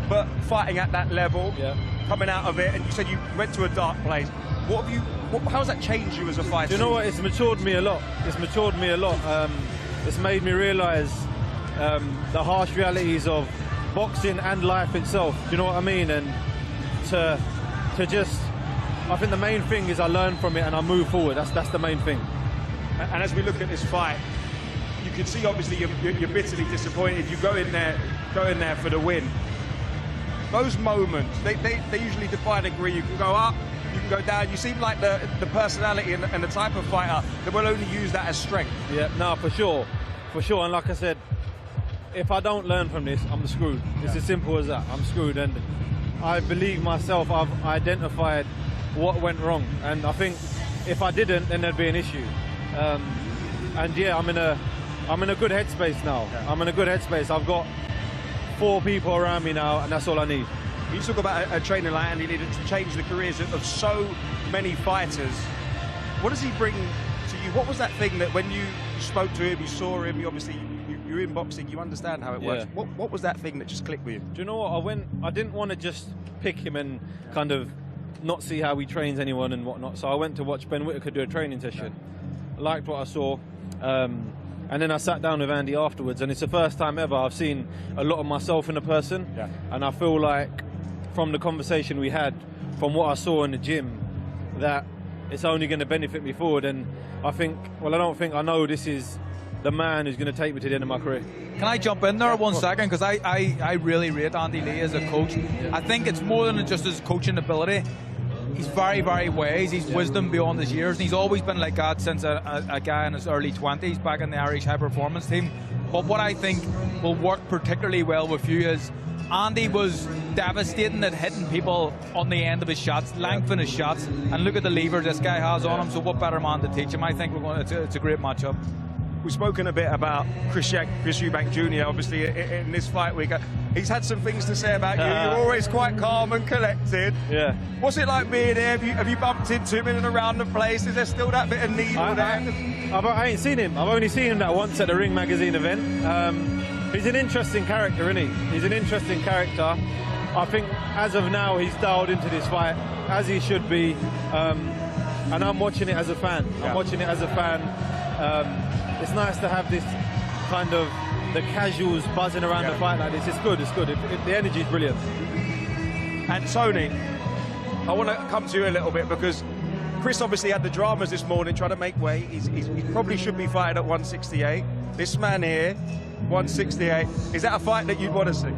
but fighting at that level, coming out of it, and you said you went to a dark place. How has that changed you as a fighter? Do you know what? It's matured me a lot. It's made me realise the harsh realities of boxing and life itself. Do you know what I mean? And to just, I think the main thing is I learn from it and I move forward. That's the main thing. And as we look at this fight, you can see obviously you're bitterly disappointed. You go in there for the win. Those moments, they usually defy degree. You can go up, you can go down. You seem like the personality and the type of fighter that will only use that as strength. Yeah, no, for sure. And like I said, if I don't learn from this, I'm screwed. It's as simple as that. I'm screwed, and I believe myself. I've identified what went wrong, and I think if I didn't, then there'd be an issue. And yeah, I'm in a good headspace now. I'm in a good headspace. I've got 4 people around me now, and that's all I need. You talk about a trainer like Andy Lee to change the careers of so many fighters. What does he bring to you? What was that thing that when you spoke to him, you saw him, you're in boxing, you understand how it works. What was that thing that just clicked with you? Do you know what? I didn't want to just pick him and kind of not see how he trains anyone and whatnot. So I went to watch Ben Whittaker do a training session. I liked what I saw. And then I sat down with Andy afterwards, and it's the first time ever I've seen a lot of myself in a person. And I feel like from the conversation we had, from what I saw in the gym, that it's only going to benefit me forward. And I think, well, I know this is the man who's going to take me to the end of my career. Can I jump in there 1 second? Because I really rate Andy Lee as a coach. I think it's more than just his coaching ability. He's very, very wise. He's wisdom beyond his years. And he's always been like that since a guy in his early 20s back in the Irish high performance team. But what I think will work particularly well with you is Andy was devastating at hitting people on the end of his shots, lengthening his shots, and look at the lever this guy has on him. So what better man to teach him? I think it's a great matchup. We've spoken a bit about Chris Eubank Jr. obviously in this fight week. He's had some things to say about you. You're always quite calm and collected. Yeah. What's it like being here? Have you bumped into him in and around the place? Is there still that bit of needle there? I ain't seen him. I've only seen him that once at the Ring Magazine event. He's an interesting character, isn't he? He's an interesting character. I think as of now he's dialed into this fight as he should be, and I'm watching it as a fan. I'm watching it as a fan. It's nice to have this kind of the casuals buzzing around the fight like this. It's good. It's good. The energy is brilliant. And Tony, I want to come to you a little bit because Chris obviously had the dramas this morning trying to make weight. He probably should be fighting at 168. This man here, 168. Is that a fight that you'd want to see?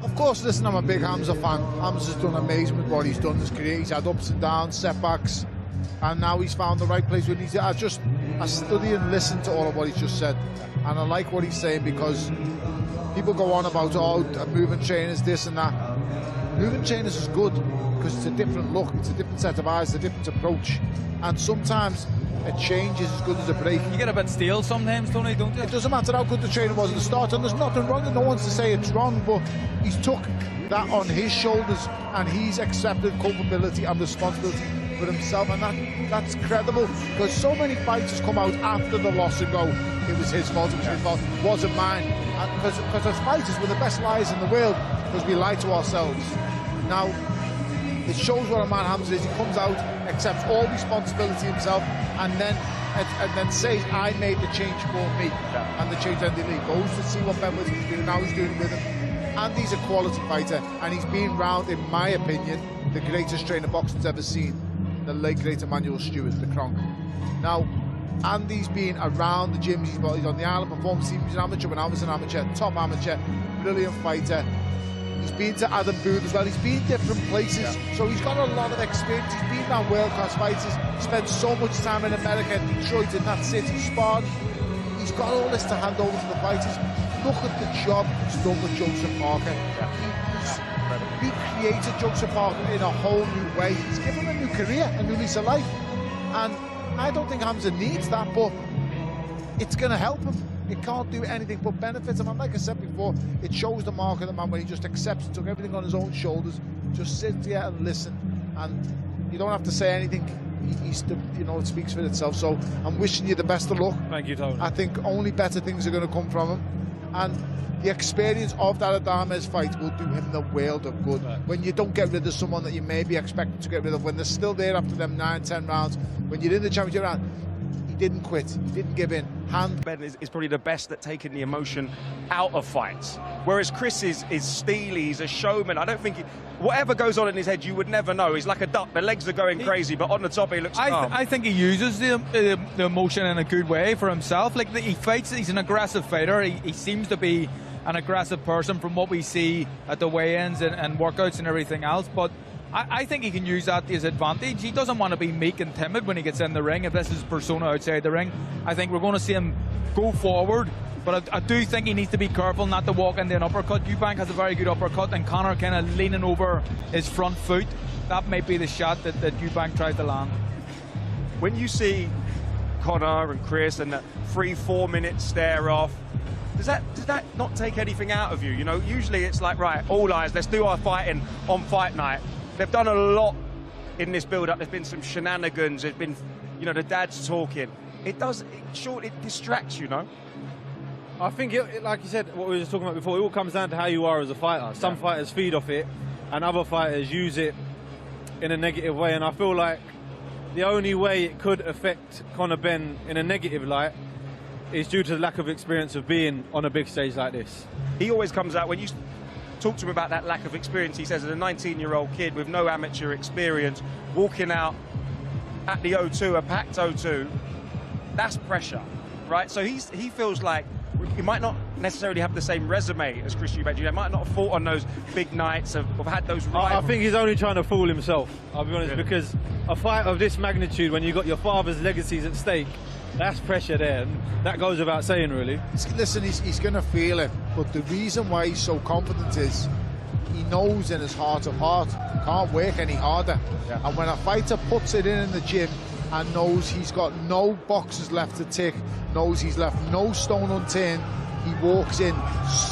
Of course, listen, I'm a big Hamza fan. Hamza's done amazing with what he's done in his career. He's had ups and downs, setbacks, and now he's found the right place where he needs to. I study and listen to all of what he's just said, and I like what he's saying because people go on about, movement trainers, this and that. Movement trainers is good because it's a different look, it's a different set of eyes, a different approach, and sometimes a change is as good as a break. You get a bit stale sometimes, Tony, don't you? It doesn't matter how good the trainer was at the start, and there's nothing wrong, and no one's to say it's wrong, but he's took that on his shoulders and he's accepted culpability and responsibility for himself, and that's credible because so many fighters come out after the loss and go, it was his fault, it wasn't mine. Because as fighters, we're the best liars in the world because we lie to ourselves. Now, it shows what a man Hamza is. He comes out, accepts all responsibility himself, and then says, I made the change for me. And the change ended. He goes to see what Ben was doing, now he's doing it with him. Andy's a quality fighter, and he's been round, in my opinion, the greatest trainer boxing's ever seen, the late great Emmanuel Stewart, the Clarke. Now, Andy's been around the gyms, he's on the Island Performance team, he's an amateur when I was an amateur, top amateur, brilliant fighter. He's been to Adam Booth as well, he's been different places, so he's got a lot of experience. He's been around world-class fighters, spent so much time in America, Detroit, in that city, sparred. He's got all this to hand over to the fighters. Look at the job he's done with Joseph Parker. He created Joseph Parker in a whole new way. He's given him a new career, a new lease of life. And I don't think Hamza needs that, but it's going to help him. It can't do anything but benefit him. And like I said before, it shows the mark of the man when he just accepts and took everything on his own shoulders, just sits there and listen. And you don't have to say anything. It speaks for itself. So I'm wishing you the best of luck. Thank you, Tony. I think only better things are going to come from him. And the experience of that Adames fight will do him the world of good. Right. When you don't get rid of someone that you may be expected to get rid of, when they're still there after them 9-10 rounds, when you're in the championship round, he didn't quit, he didn't give in. Ben is probably the best at taking the emotion out of fights, whereas Chris is steely, he's a showman. I don't think whatever goes on in his head, you would never know. He's like a duck, the legs are going crazy, but on the top he looks calm. I think he uses the emotion in a good way for himself. Like he fights, he's an aggressive fighter. He seems to be an aggressive person from what we see at the weigh-ins and workouts and everything else, but I think he can use that to his advantage. He doesn't want to be meek and timid when he gets in the ring. If this is his persona outside the ring, I think we're going to see him go forward, but I do think he needs to be careful not to walk into an uppercut. Eubank has a very good uppercut, and Conor kind of leaning over his front foot. That might be the shot that Eubank tries to land. When you see Conor and Chris and that 3-4 minute stare off, does that not take anything out of you? You know, usually it's like, right, all eyes, let's do our fighting on fight night. They've done a lot in this build-up. There's been some shenanigans. There's been, the dads talking. It distracts, I think, like you said, what we were just talking about before, it all comes down to how you are as a fighter. Some fighters feed off it, and other fighters use it in a negative way. And I feel like the only way it could affect CONOR Benn in a negative light is due to the lack of experience of being on a big stage like this. He always comes out when you talked to him about that lack of experience. He says, as a 19-year-old kid with no amateur experience, walking out at the O2, a packed O2, that's pressure, right? So he feels like he might not necessarily have the same resume as Chris Eubank Jr. Might not have fought on those big nights, have had those rivals. I think he's only trying to fool himself, I'll be honest, because a fight of this magnitude, when you've got your father's legacies at stake, that's pressure there, and that goes without saying, really. Listen, he's going to feel it, but the reason why he's so confident is he knows in his heart of heart he can't work any harder. And when a fighter puts it in the gym and knows he's got no boxes left to tick, knows he's left no stone unturned, he walks in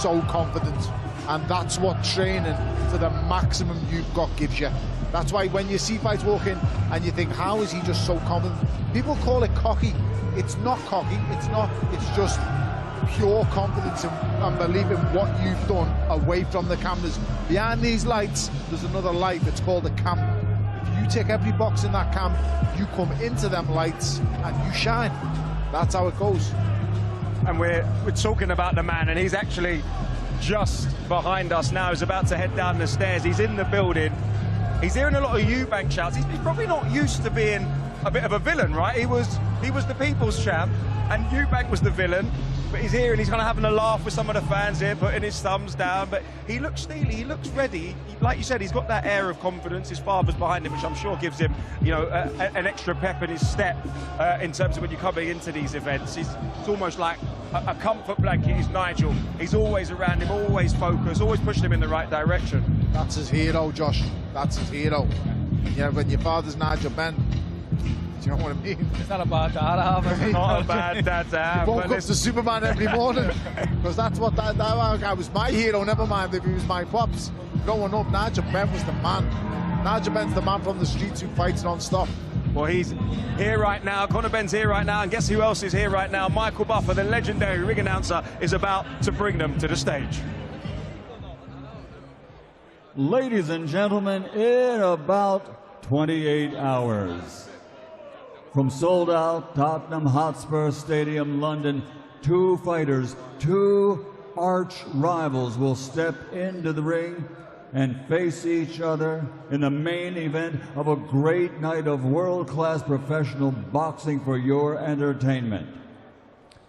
so confident. And that's what training to the maximum you've got gives you. That's why when you see fights walk in and you think, how is he just so confident? People call it cocky. It's not cocky, it's not, it's just pure confidence and belief in what you've done away from the cameras. Behind these lights, there's another life, it's called a camp. If you take every box in that camp, you come into them lights and you shine. That's how it goes. And we're talking about the man, and he's actually just behind us now. He's about to head down the stairs. He's in the building. He's hearing a lot of Eubank shouts. He's probably not used to being a bit of a villain, right? He was the people's champ, and Eubank was the villain. But he's here and he's kind of having a laugh with some of the fans here, putting his thumbs down. But he looks steely, he looks ready. Like you said, he's got that air of confidence. His father's behind him, which I'm sure gives him, you know, an extra pep in his step in terms of when you're coming into these events. It's almost like a comfort blanket is Nigel. He's always around him, always focused, always pushing him in the right direction. That's his hero, Josh. That's his hero. Yeah, when your father's Nigel Benn, do you know what I mean? It's not a bad dad to have. It's not a bad dad to have. He woke up to Superman every morning, because that's what that guy was, my hero. Never mind if he was my pops. Growing up, Nigel Benn was the man. Nigel Benn's the man from the streets who fights non-stop. Well, he's here right now. Conor Benn's here right now. And guess who else is here right now? Michael Buffer, the legendary ring announcer, is about to bring them to the stage. Ladies and gentlemen, in about 28 hours, from sold-out Tottenham Hotspur Stadium, London, two fighters, two arch rivals will step into the ring and face each other in the main event of a great night of world-class professional boxing for your entertainment.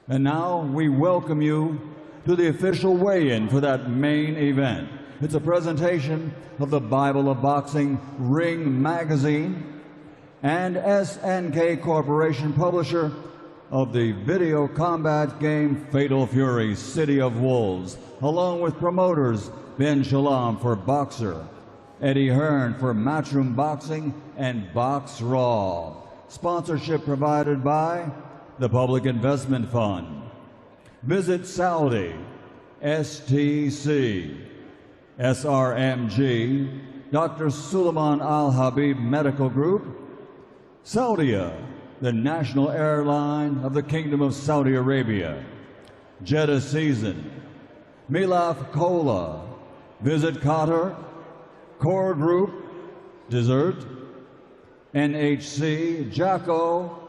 And now we welcome you to the official weigh-in for that main event. It's a presentation of the Bible of Boxing Ring Magazine and SNK Corporation, publisher of the video combat game Fatal Fury, City of Wolves, along with promoters Ben Shalom for Boxer, Eddie Hearn for Matchroom Boxing, and Box Raw. Sponsorship provided by the Public Investment Fund. Visit Saudi, STC, SRMG, Dr. Suleiman Al Habib Medical Group, Saudia, the national airline of the Kingdom of Saudi Arabia, Jeddah Season, Milaf Cola, Visit Qatar, Core Group, Dessert, NHC, Jacko,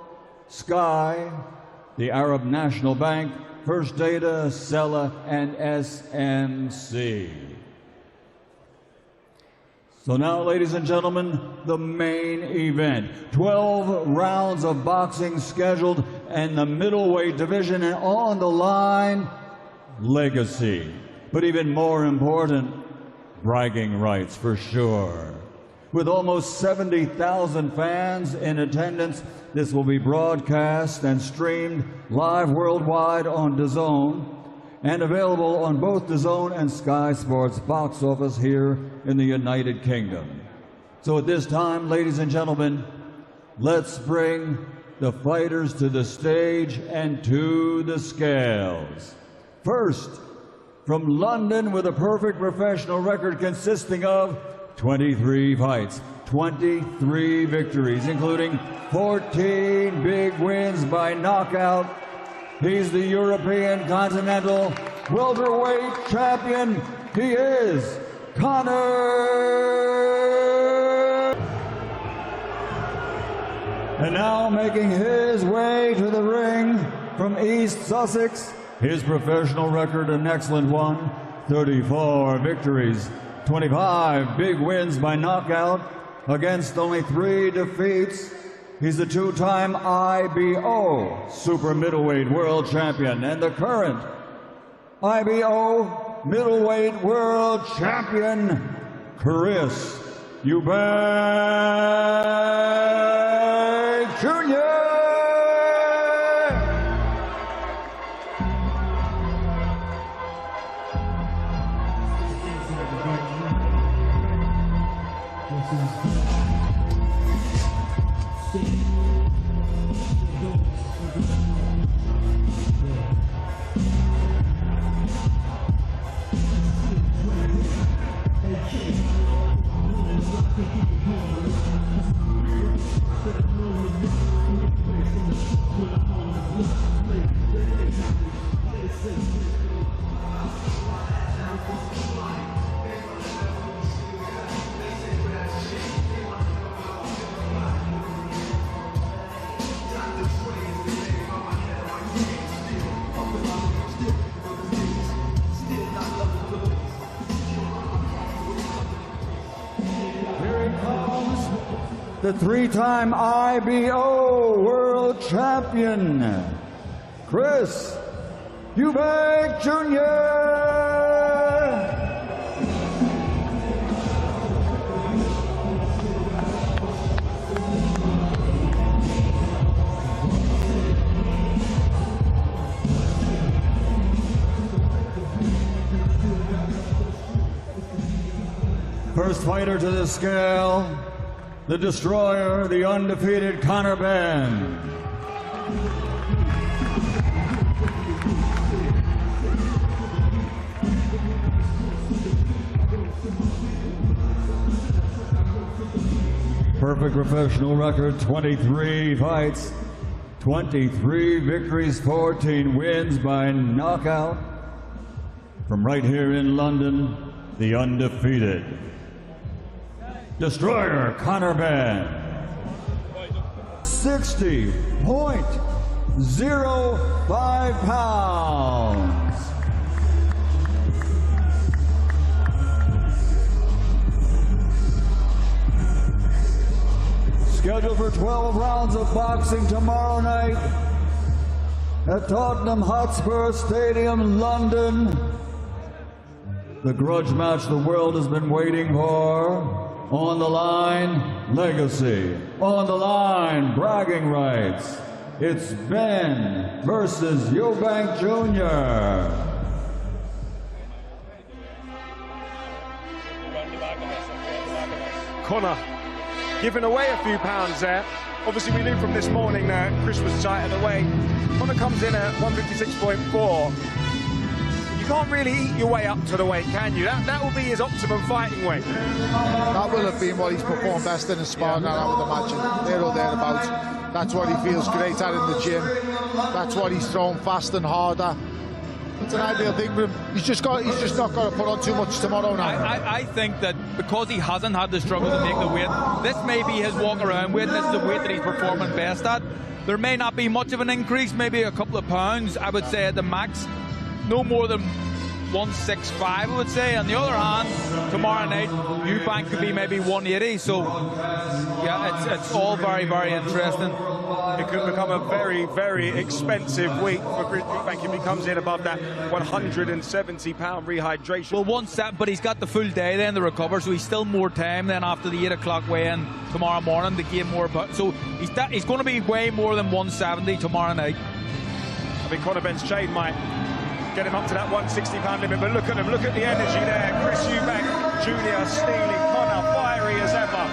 Sky, the Arab National Bank, First Data, Sella, and SMC. So now, ladies and gentlemen, the main event. 12 rounds of boxing scheduled, and the middleweight division, and on the line, legacy. But even more important, bragging rights for sure. With almost 70,000 fans in attendance, this will be broadcast and streamed live worldwide on DAZN, and available on both DAZN and Sky Sports box office here in the United Kingdom. So at this time, ladies and gentlemen, let's bring the fighters to the stage and to the scales. First, from London, with a perfect professional record consisting of 23 fights, 23 victories, including 14 big wins by knockout. He's the European Continental welterweight champion. He is CONOR. And now making his way to the ring from East Sussex, his professional record an excellent one, 34 victories, 25 big wins by knockout against only 3 defeats. He's the 2-time IBO super middleweight world champion and the current IBO middleweight world champion, Chris Eubank Jr. The 3-time IBO world champion, Chris Eubank Jr. First fighter to the scale, the destroyer, the undefeated CONOR BENN. Perfect professional record, 23 fights, 23 victories, 14 wins by knockout. From right here in London, the undefeated destroyer, CONOR BENN. 60.05 pounds. Scheduled for 12 rounds of boxing tomorrow night at Tottenham Hotspur Stadium, London. The grudge match the world has been waiting for. On the line, legacy. On the line, bragging rights. It's BENN versus Eubank Jr. Conor giving away a few pounds there. Obviously, we knew from this morning that Chris was tight at the weight. Conor comes in at 156.4. You can't really eat your way up to the weight, can you? That will be his optimum fighting weight. That will have been what he's performed best in his sparring, I would imagine. There or thereabouts. That's what he feels great at in the gym. That's what he's thrown fast and harder. It's an ideal thing for him. He's just not got to put on too much tomorrow now. I think that because he hasn't had the struggle to make the weight, this may be his walk around weight. This is the weight that he's performing best at. There may not be much of an increase, maybe a couple of pounds, I would say at the max. No more than 165, I would say. On the other hand, tomorrow night, Eubank could be maybe 180. So, yeah, it's all very, very interesting. It could become a very, very expensive week for Chris Eubank if he comes in above that 170-pound rehydration. Well, but he's got the full day then to recover, so he's still more time then after the 8 o'clock weigh-in tomorrow morning to gain more. So he's going to be way more than 170 tomorrow night. I think Conor Benn's chain might get him up to that 160-pound limit, but look at him, look at the energy there. Chris Eubank Jr. stealing, Conor fiery as ever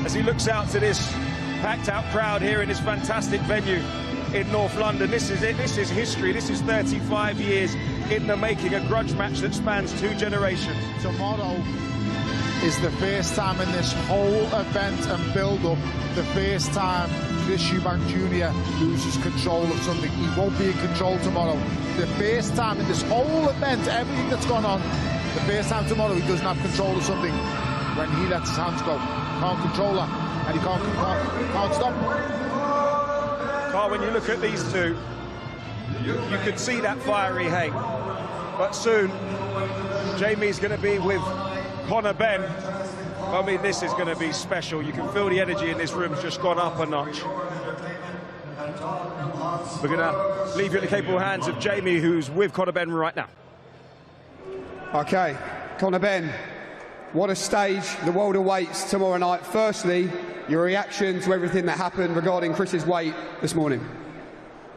as he looks out to this packed out crowd here in this fantastic venue in North London. This is it, this is history, this is 35 years in the making, a grudge match that spans 2 generations. Tomorrow is the first time in this whole event and build-up, the first time Chris Eubank Jr. loses control of something. He won't be in control tomorrow. The first time in this whole event, everything that's gone on, the first time tomorrow he doesn't have control of something. When he lets his hands go, can't control that, and he can't stop. Carl, when you look at these two, you can see that fiery hate. but soon Jamie's going to be with CONOR BENN. I mean, this is going to be special. You can feel the energy in this room has just gone up a notch. We're going to leave you in the capable hands of Jamie, who's with CONOR BENN right now. Okay, CONOR BENN, what a stage the world awaits tomorrow night. Firstly, your reaction to everything that happened regarding Chris's weight this morning.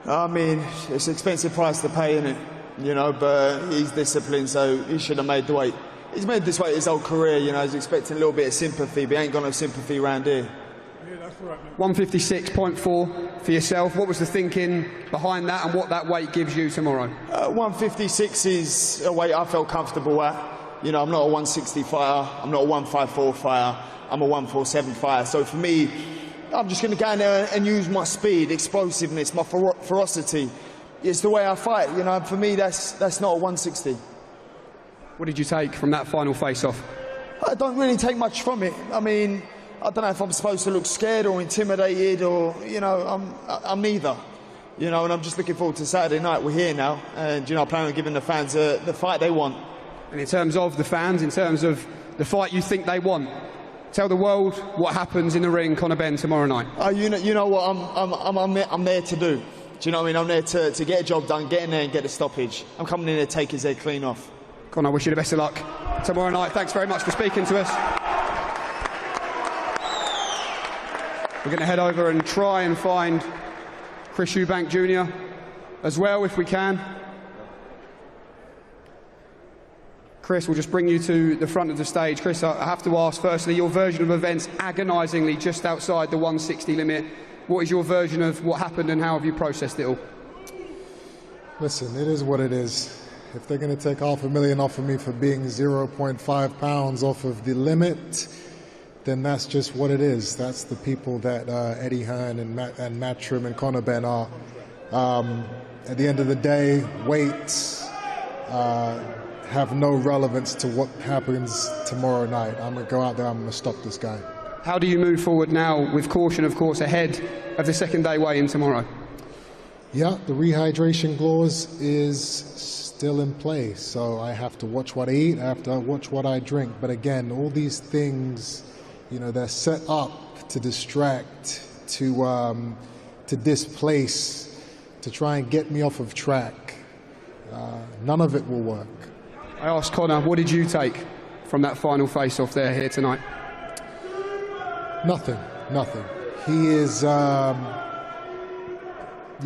I mean, it's an expensive price to pay, isn't it? You know, but he's disciplined, so he should have made the weight. He's made this weight his whole career, you know, he's expecting a little bit of sympathy, but he ain't got no sympathy around here. 156.4 for yourself. What was the thinking behind that and what that weight gives you tomorrow? 156 is a weight I felt comfortable at. You know, I'm not a 160 fighter, I'm not a 154 fighter, I'm a 147 fighter. So for me, I'm just going to go in there and use my speed, explosiveness, my ferocity. It's the way I fight, you know, for me that's not a 160. What did you take from that final face-off? I don't really take much from it. I mean, I don't know if I'm supposed to look scared or intimidated or, you know, I'm neither. You know, and I'm just looking forward to Saturday night. We're here now, and, you know, I plan on giving the fans the fight they want. And in terms of the fans, in terms of the fight you think they want, tell the world what happens in the ring, CONOR BENN, tomorrow night. You know what I'm there to do. Do you know what I mean? I'm there to get a job done, get in there and get a stoppage. I'm coming in there to take his head clean off. CONOR, I wish you the best of luck tomorrow night. Thanks very much for speaking to us. We're going to head over and try and find Chris Eubank Jr. as well, if we can. Chris, we'll just bring you to the front of the stage. Chris, I have to ask, firstly, your version of events agonisingly just outside the 160 limit. What is your version of what happened and how have you processed it all? Listen, it is what it is. If they're going to take $500,000 off of me for being 0.5 pounds off of the limit, then that's just what it is. That's the people that Eddie Hearn and Matchroom and CONOR BENN are. At the end of the day, weights have no relevance to what happens tomorrow night. I'm going to go out there, I'm going to stop this guy. How do you move forward now, with caution, of course, ahead of the second day weigh-in tomorrow? Yeah, the rehydration clause is still in place, so I have to watch what I eat, I have to watch what I drink. But again, all these things, you know, they're set up to distract, to displace, to try and get me off of track. None of it will work. I asked CONOR, what did you take from that final face-off there here tonight? Nothing. He is, you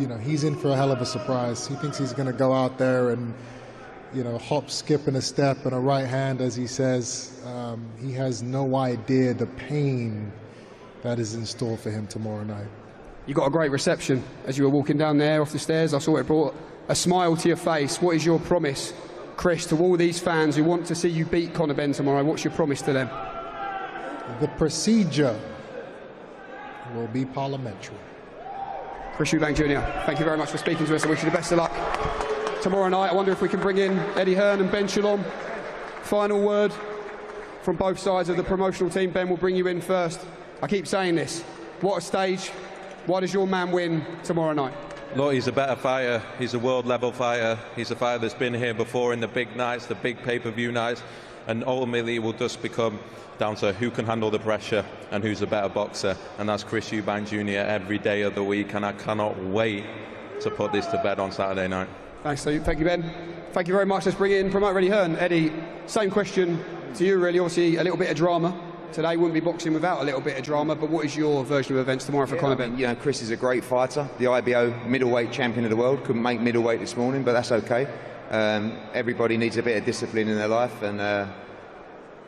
know, he's in for a hell of a surprise. He thinks he's going to go out there and, you know, hop, skip, and a step and a right hand, as he says. He has no idea the pain that is in store for him tomorrow night. You got a great reception as you were walking down there off the stairs. I saw it brought a smile to your face. What is your promise, Chris, to all these fans who want to see you beat CONOR BENN tomorrow? What's your promise to them? The procedure will be parliamentary. Chris Eubank Jr., thank you very much for speaking to us. I wish you the best of luck tomorrow night. I wonder if we can bring in Eddie Hearn and Ben Shalom. Final word from both sides of the promotional team. Ben, will bring you in first. I keep saying this. What a stage. Why does your man win tomorrow night? Look, he's a better fighter. He's a world-level fighter. He's a fighter that's been here before in the big nights, the big pay-per-view nights, and ultimately it will just become down to who can handle the pressure and who's a better boxer, and that's Chris Eubank Jr. every day of the week, and I cannot wait to put this to bed on Saturday night. Thanks, thank you, Ben. Thank you very much. Let's bring in promoter Eddie Hearn. Eddie, same question to you, really. Obviously, a little bit of drama today. Wouldn't be boxing without a little bit of drama, but what is your version of events tomorrow for CONOR BENN? You know, Chris is a great fighter, the IBO middleweight champion of the world. Couldn't make middleweight this morning, but that's okay. Everybody needs a bit of discipline in their life, and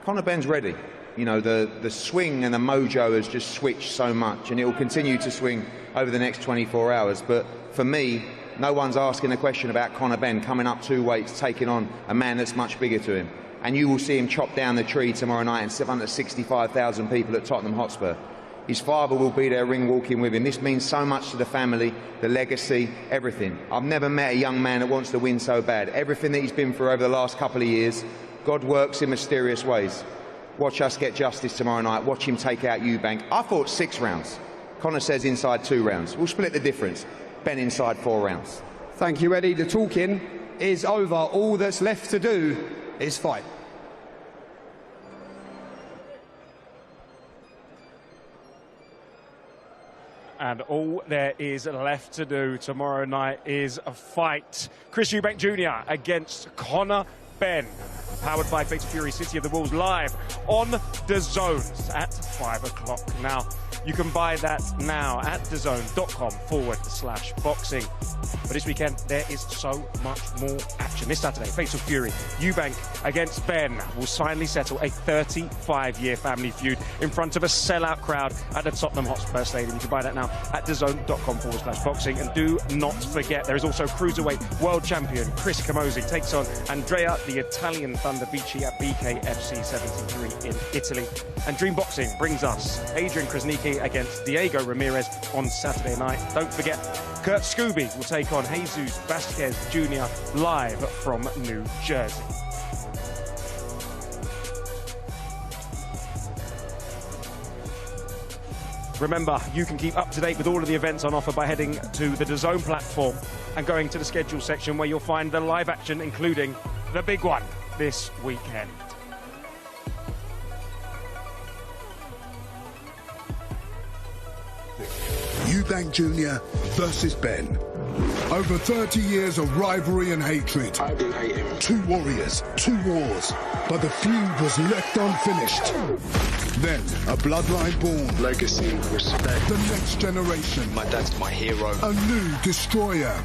CONOR BENN's ready. You know, the swing and the mojo has just switched so much, and it will continue to swing over the next 24 hours. But for me, no one's asking a question about CONOR BENN coming up 2 weights, taking on a man that's much bigger to him. And you will see him chop down the tree tomorrow night in front of 65,000 people at Tottenham Hotspur. His father will be there ring walking with him. This means so much to the family, the legacy, everything. I've never met a young man that wants to win so bad. Everything that he's been through over the last couple of years, God works in mysterious ways. Watch us get justice tomorrow night. Watch him take out Eubank. I thought 6 rounds. CONOR says inside 2 rounds. We'll split the difference. Ben inside 4 rounds. Thank you, Eddie. The talking is over. All that's left to do is fight. And all there is left to do tomorrow night is a fight. Chris Eubank Jr. against Conor Benn. Powered by Fatal Fury City of the Wolves, live on DAZN at 5 o'clock. Now, you can buy that now at DAZN.com/boxing. But this weekend, there is so much more action. This Saturday, Fatal Fury, Eubank against Benn will finally settle a 35-year family feud in front of a sellout crowd at the Tottenham Hotspur Stadium. You can buy that now at DAZN.com/boxing. And do not forget, there is also Cruiserweight World Champion Chris Camozzi takes on Andrea, the Italian Thunder Vici at BKFC 73 in Italy. And Dream Boxing brings us Adrian Krasnicki against Diego Ramirez on Saturday night. Don't forget, Kurt Scooby will take on Jesus Vasquez Jr. live from New Jersey. Remember, you can keep up to date with all of the events on offer by heading to the DAZN platform and going to the schedule section where you'll find the live action, including the big one this weekend. Eubank Jr. versus Benn. Over 30 years of rivalry and hatred. I do hate him. 2 warriors, 2 wars. But the feud was left unfinished. Then, a bloodline born. Legacy, respect. The next generation. My dad's my hero. A new destroyer.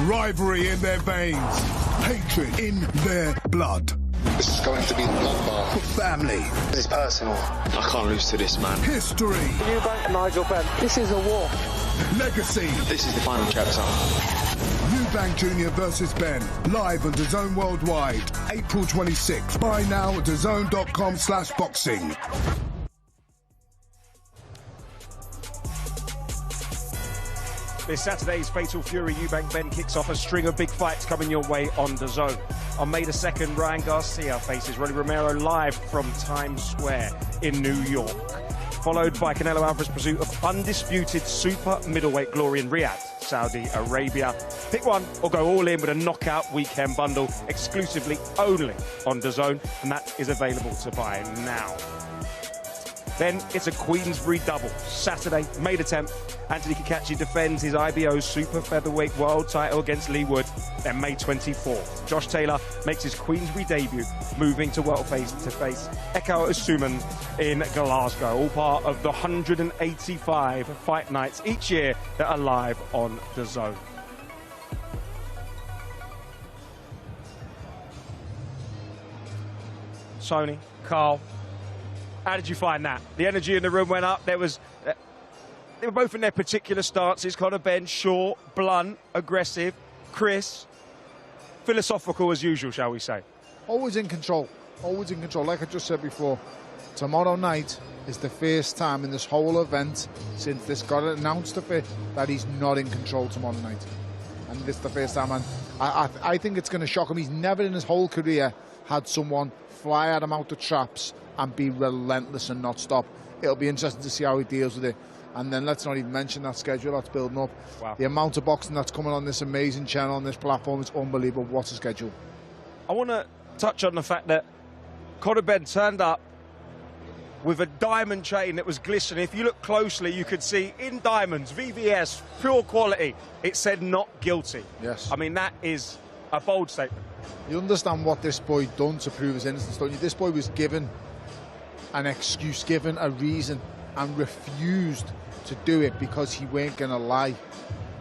Rivalry in their veins. Hatred in their blood. This is going to be a bloodbath. For family. It's personal. I can't lose to this, man. History. Eubank and Nigel Benn. This is a war. Legacy. This is the final chapter. Eubank Jr. versus Benn. Live on DAZN Worldwide. April 26th. Buy now at DAZN.com/boxing. This Saturday's Fatal Fury Eubank Benn kicks off a string of big fights coming your way on DAZN. On May the 2nd, Ryan Garcia faces Rolly Romero live from Times Square in New York. Followed by Canelo Alvarez's pursuit of undisputed super middleweight glory in Riyadh, Saudi Arabia. Pick one or go all in with a knockout weekend bundle exclusively only on DAZN, and that is available to buy now. Then it's a Queensberry double. Saturday, May the 10th, Anthony Kakachi defends his IBO super featherweight world title against Lee Wood. Then May 24th, Josh Taylor makes his Queensberry debut, moving to welterweight to face Eko Asuman in Glasgow. All part of the 185 fight nights each year that are live on DAZN. Sony, Carl, how did you find that? The energy in the room went up. They were both in their particular stances. Conor Benn, short, blunt, aggressive. Chris, philosophical as usual, shall we say? Always in control. Always in control. Like I just said before, tomorrow night is the first time in this whole event since this got announced that he's not in control tomorrow night. And this is the first time. And I think it's going to shock him. He's never in his whole career had someone fly at him out the traps and be relentless and not stop. It'll be interesting to see how he deals with it. And then let's not even mention that schedule that's building up. Wow. The amount of boxing that's coming on this amazing channel, on this platform, is unbelievable. What's the schedule? I want to touch on the fact that Conor Benn turned up with a diamond chain that was glistening. If you look closely, you could see in diamonds, VVS, pure quality, it said not guilty. Yes. I mean, that is a bold statement. You understand what this boy done to prove his innocence, don't you? This boy was given an excuse, given a reason, and refused to do it because he weren't going to lie.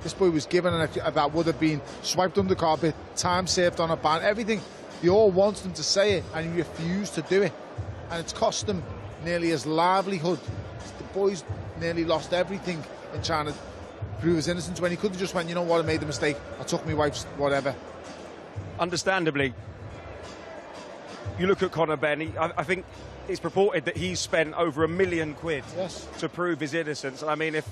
This boy was given that would have been swiped under the carpet, time saved on a ban, everything. He all wants him to say it, and he refused to do it. And it's cost him nearly his livelihood. The boy's nearly lost everything in trying to prove his innocence when he could have just went, you know what, I made the mistake, I took my wife's whatever. Understandably, you look at Conor Benn, I think it's purported that he's spent over £1 million to prove his innocence. I mean, if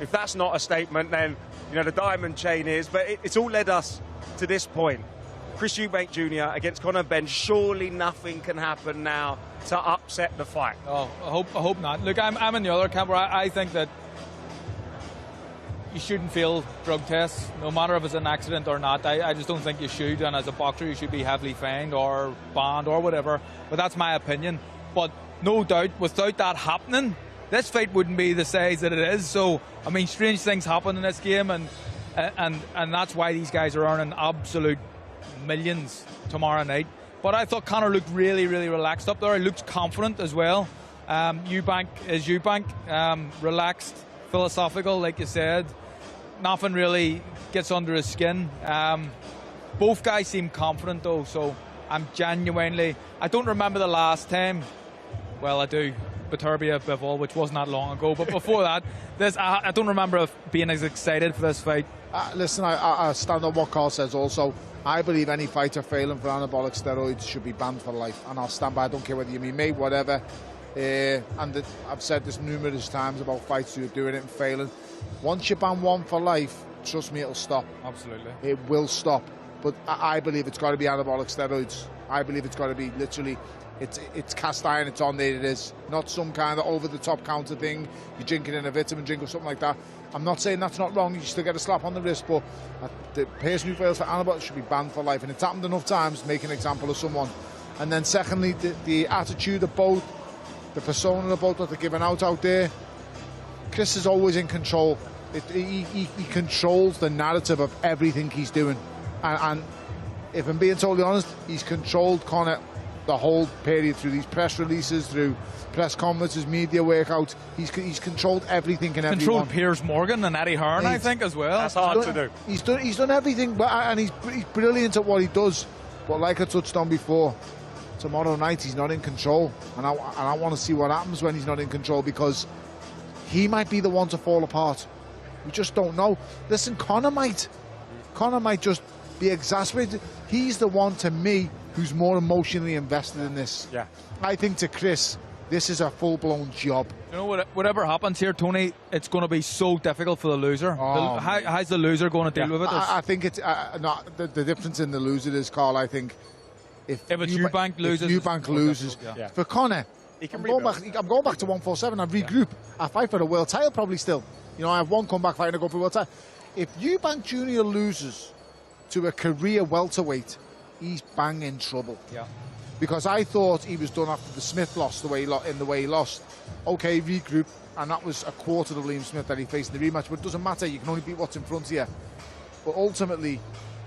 that's not a statement, then, you know, the diamond chain is. But it's all led us to this point. Chris Eubank Jr. against Conor Benn. Surely nothing can happen now to upset the fight. Oh, I hope not. Look, I'm in the other camp where I think that you shouldn't fail drug tests, no matter if it's an accident or not. I just don't think you should, and as a boxer you should be heavily fined or banned or whatever, but that's my opinion. But no doubt, without that happening, this fight wouldn't be the size that it is. So, I mean, strange things happen in this game, and that's why these guys are earning absolute millions tomorrow night. But I thought Conor looked really, really relaxed up there. He looked confident as well. Eubank is Eubank, relaxed, philosophical, like you said. Nothing really gets under his skin. Both guys seem confident though, so I'm genuinely... I don't remember the last time. Well, I do. Baturbia Bivol, which wasn't that long ago. But before that, I don't remember being as excited for this fight. Listen, I stand on what Carl says also. I believe any fighter failing for anabolic steroids should be banned for life. And I'll stand by. I don't care whether you mean me, whatever. I've said this numerous times about fights who are doing it and failing. Once you ban one for life, trust me, it'll stop. Absolutely. It will stop. But I believe it's got to be anabolic steroids. I believe it's got to be literally, it's cast iron, it's on there, it is. Not some kind of over-the-top counter thing. You're drinking in a vitamin drink or something like that. I'm not saying that's not wrong, you still get a slap on the wrist, but the person who fails for anabolic should be banned for life. And it's happened enough times, make an example of someone. And then secondly, the attitude of both, the persona of both that they're giving out there. Chris is always in control. He controls the narrative of everything he's doing. And if I'm being totally honest, he's controlled Conor the whole period through these press releases, through press conferences, media workouts. He's controlled everything and everyone. Controlled Piers Morgan and Eddie Hearn, I think, as well. That's hard to do. He's done everything, and he's brilliant at what he does. But like I touched on before, tomorrow night he's not in control, and I want to see what happens when he's not in control, because he might be the one to fall apart. We just don't know. Listen, Conor might just be exasperated. He's the one, to me, who's more emotionally invested in this. Yeah. I think to Chris, this is a full-blown job. You know, whatever happens here, Tony, it's going to be so difficult for the loser. How's the loser going to deal with it? I think it's the difference in the loser is, Carl, I think if Eubank loses, for Conor, I'm going back to 147. I regroup. I fight for the world title probably still. You know, I have one comeback fight and I go for the world title. If Eubank Jr. loses to a career welterweight, he's bang in trouble. Yeah. Because I thought he was done after the Smith loss the way he lost. Okay, regroup, and that was a quarter of Billam-Smith that he faced in the rematch. But it doesn't matter. You can only beat what's in front of you. But ultimately,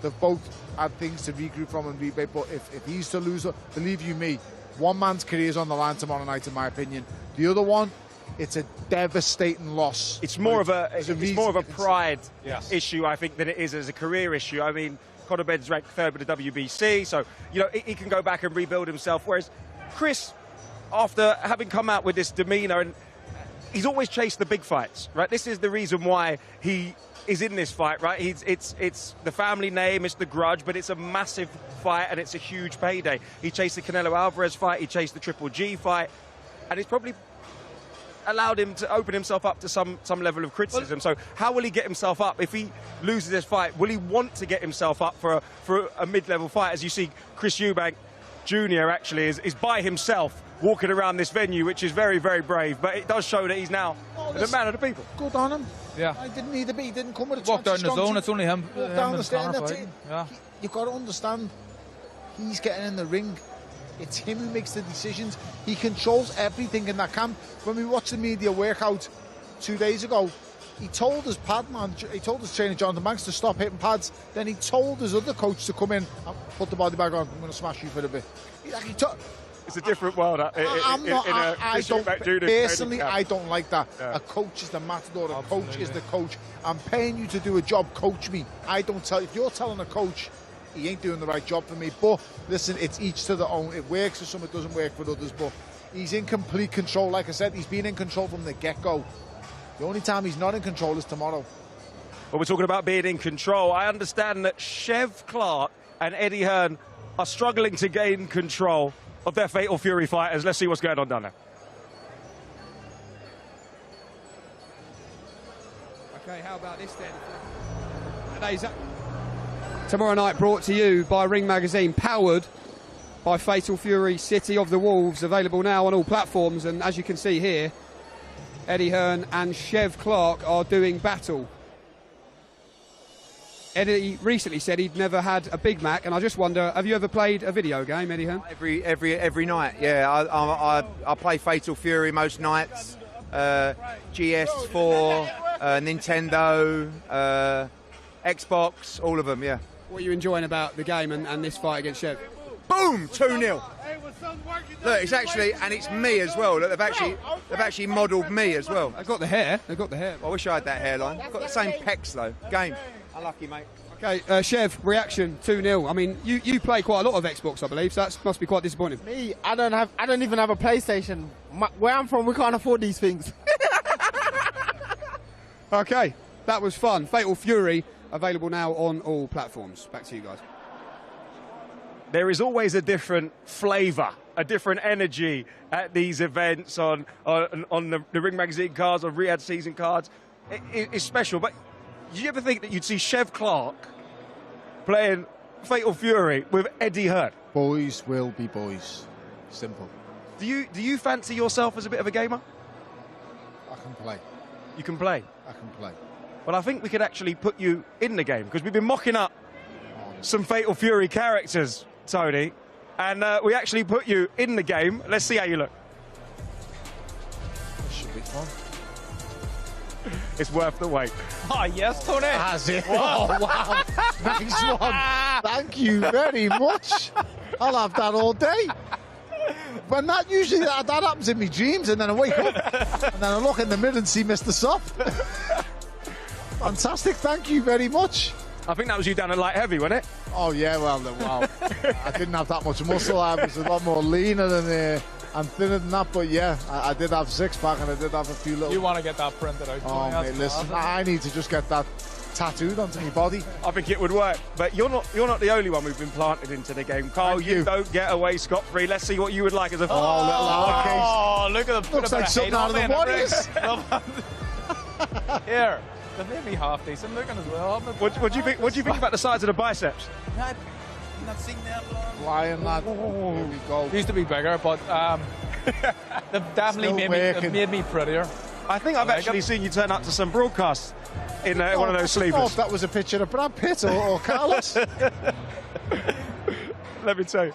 they've both had things to regroup from and rebate. But if he's to lose, believe you me, one man's career is on the line tomorrow night, in my opinion. The other one, it's a devastating loss. It's more of a pride issue, I think, than it is as a career issue. I mean, CONOR Benn's ranked third with the WBC, so you know he can go back and rebuild himself. Whereas Chris, after having come out with this demeanour, and he's always chased the big fights, right? This is the reason why he is in this fight, right? It's the family name, it's the grudge, but it's a massive fight and it's a huge payday. He chased the Canelo Alvarez fight, he chased the Triple G fight, and it's probably allowed him to open himself up to some level of criticism. So how will he get himself up if he loses this fight? Will he want to get himself up for a mid-level fight? As you see, Chris Eubank Jr. actually is by himself walking around this venue, which is very, very brave. But it does show that he's now the man of the people. Good on him. Yeah. I didn't need to be. He didn't come with a walk down the zone. It's only him. Walk down the stairs. Yeah. You've got to understand, he's getting in the ring. It's him who makes the decisions. He controls everything in that camp. When we watched the media workout 2 days ago, he told his he told his trainer Jonathan Banks to stop hitting pads. Then he told his other coach to come in and put the body bag on. I'm going to smash you for a bit. It's a different world. I don't like that. Yeah. A coach is the matador. A coach is the coach. I'm paying you to do a job. Coach me. I don't tell. If you're telling a coach he ain't doing the right job for me, but listen, it's each to their own. It works for some, it doesn't work for others, but he's in complete control. Like I said, he's been in control from the get-go. The only time he's not in control is tomorrow. Well, we're talking about being in control. I understand that Clarke and Eddie Hearn are struggling to gain control of their Fatal Fury fighters. Let's see what's going on down there. Okay, how about this then? Tomorrow night brought to you by Ring Magazine, powered by Fatal Fury City of the Wolves, available now on all platforms. And as you can see here, Eddie Hearn and Clarke are doing battle. Eddie recently said he'd never had a Big Mac, and I just wonder, have you ever played a video game, Eddie Hearn? Every night, yeah. I play Fatal Fury most nights. GS4, Nintendo, Xbox, all of them, yeah. What are you enjoying about the game and this fight against Shev? Boom! 2-0. Look, it's actually, and it's me as well. Look, they've actually modelled me as well. They've got the hair. They've got the hair. I wish I had that hairline. I've got the same pecs though. Game. Unlucky, mate. Okay, Shev, reaction 2-0. I mean, you play quite a lot of Xbox, I believe, so that must be quite disappointing. Me, I don't even have a PlayStation. Where I'm from, we can't afford these things. Okay, that was fun. Fatal Fury, available now on all platforms. Back to you guys. There is always a different flavour, a different energy at these events on the Ring Magazine cards, on Riyadh season cards. It's special, but did you ever think that you'd see Shev Clarke playing Fatal Fury with Eddie Hearn? Boys will be boys. Simple. Do you fancy yourself as a bit of a gamer? I can play. You can play? I can play. Well, I think we could actually put you in the game, because we've been mocking up some Fatal Fury characters, Tony, and we actually put you in the game. Let's see how you look. This should be fun. It's worth the wait. Oh, yes, Tony. Has it? Oh, wow. Nice one. Thank you very much. I'll have that all day. But that usually that happens in my dreams, and then I wake up and then I look in the mirror and see Mr. Soft. Fantastic. Thank you very much. I think that was you down at light heavy, wasn't it? Oh, yeah, well, I didn't have that much muscle. I was a lot more leaner and thinner than that, but yeah, I did have six-pack and I did have a few little... You want to get that printed out. Oh, mate, listen, I need to just get that tattooed onto my body. I think it would work, but you're not the only one we've been planted into the game. Carl, you don't get away scot-free. Let's see what you would like as a... Oh, look at the... Looks like something out of the Warriors. Here. They've made me half decent looking as well. What do you think? What do you think about the size of the biceps? I've not seen them. Lying, lad. Here we go. Used to be bigger, but they've definitely made me prettier. I think I've actually seen you turn up to some broadcasts in one of those sleevers. I thought that was a picture of Brad Pitt or Carlos. Let me tell you,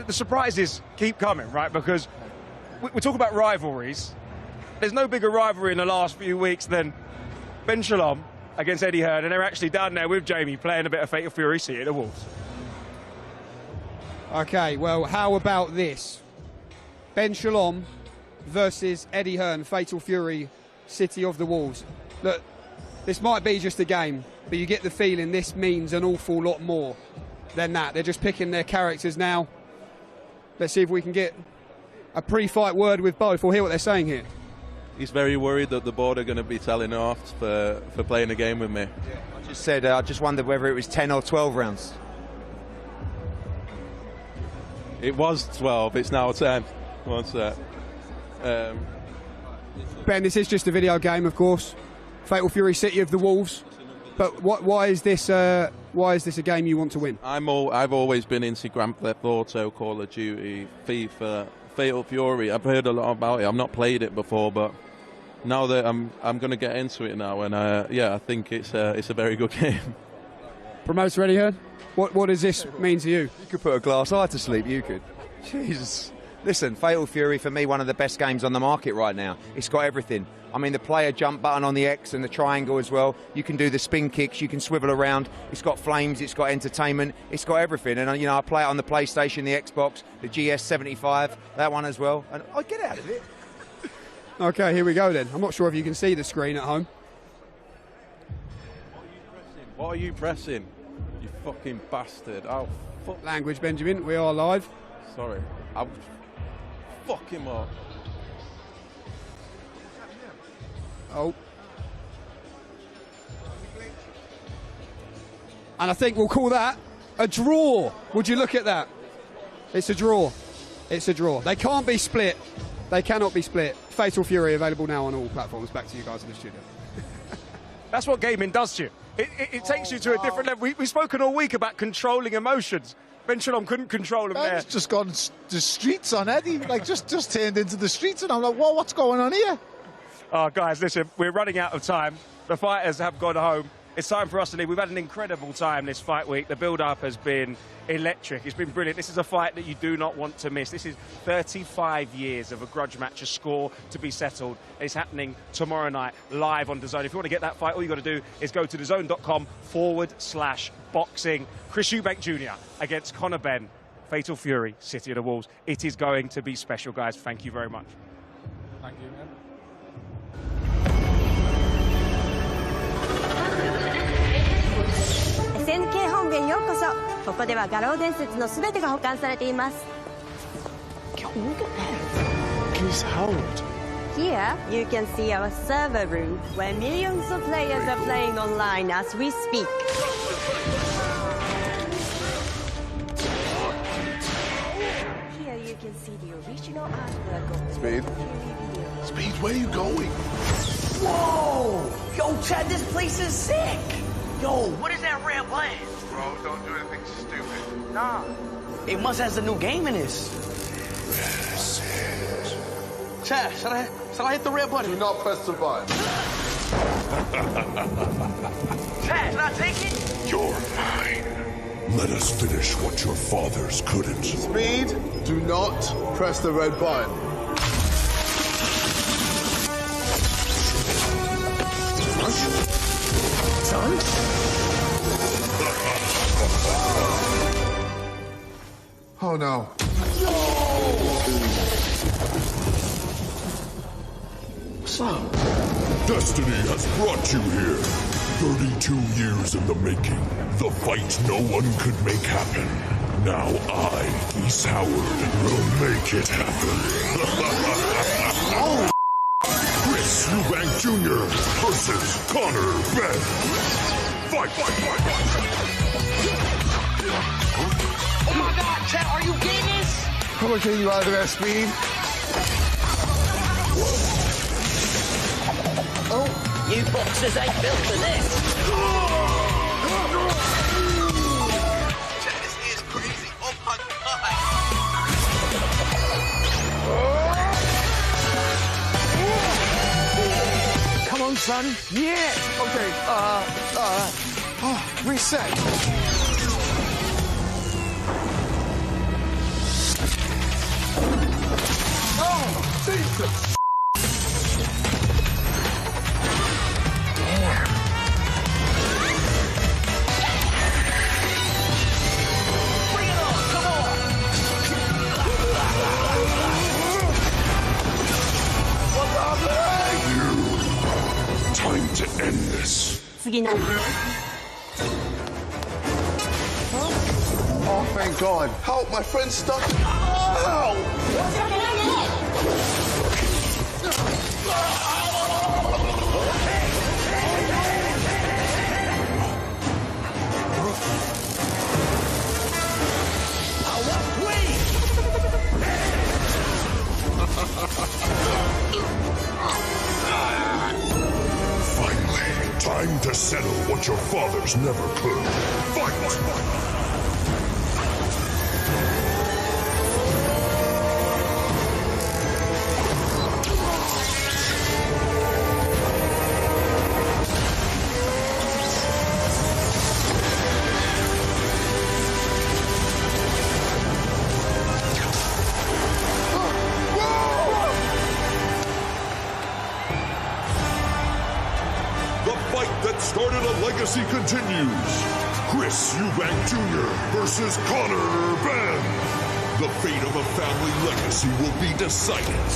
the surprises keep coming, right? Because we talk about rivalries. There's no bigger rivalry in the last few weeks than Ben Shalom against Eddie Hearn, and they're actually down there with Jamie playing a bit of Fatal Fury City at the Wolves. Okay, well, how about this? Ben Shalom versus Eddie Hearn, Fatal Fury City of the Wolves. Look, this might be just a game, but you get the feeling this means an awful lot more than that. They're just picking their characters now. Let's see if we can get a pre-fight word with both, or hear what they're saying here. He's very worried that the board are going to be telling off for playing a game with me. I just said, I just wondered whether it was 10 or 12 rounds. It was 12, it's now 10. One sec. Ben, this is just a video game, of course. Fatal Fury City of the Wolves. But why is this a game you want to win? I've always been into Grand Theft Auto, Call of Duty, FIFA, Fatal Fury. I've heard a lot about it. I've not played it before, but now that I'm going to get into it now, and I think it's a very good game. Promoter Eddie Hearn, what does this mean to you? You could put a glass eye to sleep, you could. Jesus. Listen, Fatal Fury, for me, one of the best games on the market right now. It's got everything. I mean, the player jump button on the X and the triangle as well. You can do the spin kicks, you can swivel around. It's got flames, it's got entertainment, it's got everything. And, I play it on the PlayStation, the Xbox, the GS75, that one as well. And I get out of it. Okay, here we go then. I'm not sure if you can see the screen at home. What are you pressing? You fucking bastard. Oh, fuck. Language, Benjamin. We are live. Sorry. I'll fuck him up. Oh. And I think we'll call that a draw. Would you look at that? It's a draw. It's a draw. They can't be split. They cannot be split. Fatal Fury available now on all platforms. Back to you guys in the studio. That's what gaming does to you. It takes you to a different level. We've spoken all week about controlling emotions. Ben Shalom couldn't control him there. Ben's just gone the streets on Eddie. Like, just turned into the streets. And I'm like, what's going on here? Oh, guys, listen, we're running out of time. The fighters have gone home. it's time for us to leave. We've had an incredible time this fight week. The build-up has been electric. It's been brilliant. This is a fight that you do not want to miss. This is 35 years of a grudge match, a score to be settled. It's happening tomorrow night live on DAZN. If you want to get that fight, all you got to do is go to DAZN.com/boxing. Chris Eubank Jr. against CONOR BENN. Fatal Fury, City of the Wolves. It is going to be special, guys. Thank you very much. Thank you, man. SNK 本部へようこそ。ここでは画廊伝説のすべてが保管されています。Look at that. He's held. Here you can see our server room where millions of players are playing online as we speak. Here you can see the original artwork of Speed. Speed, where are you going? Whoa! Yo, Chad, this place is sick! Yo, what is that red button? Bro, don't do anything stupid. Nah. It must have a new game in this. Chad, should I hit the red button? Do not press the button. Chad, should I take it? You're mine. Let us finish what your fathers couldn't. Speed, do not press the red button. Son? Oh no. What's up? Destiny has brought you here. 32 years in the making. The fight no one could make happen. Now I, East Howard, will make it happen. Oh! Chris Eubank Jr. versus CONOR BENN. Fight, fight, fight, fight. Oh my God, Chad, are you getting this? How much are you out of that, Speed? Oh, you boxers ain't built for this. Chad, this is crazy. Oh my God. Come on, son. Yeah. Okay, reset. Oh, Jesus. Time to end this. Oh, thank God. Help, my friend's stuck. Ow! Finally, time to settle what your fathers never could. Fight! That started a legacy continues. Chris Eubank Jr. versus CONOR BENN. The fate of a family legacy will be decided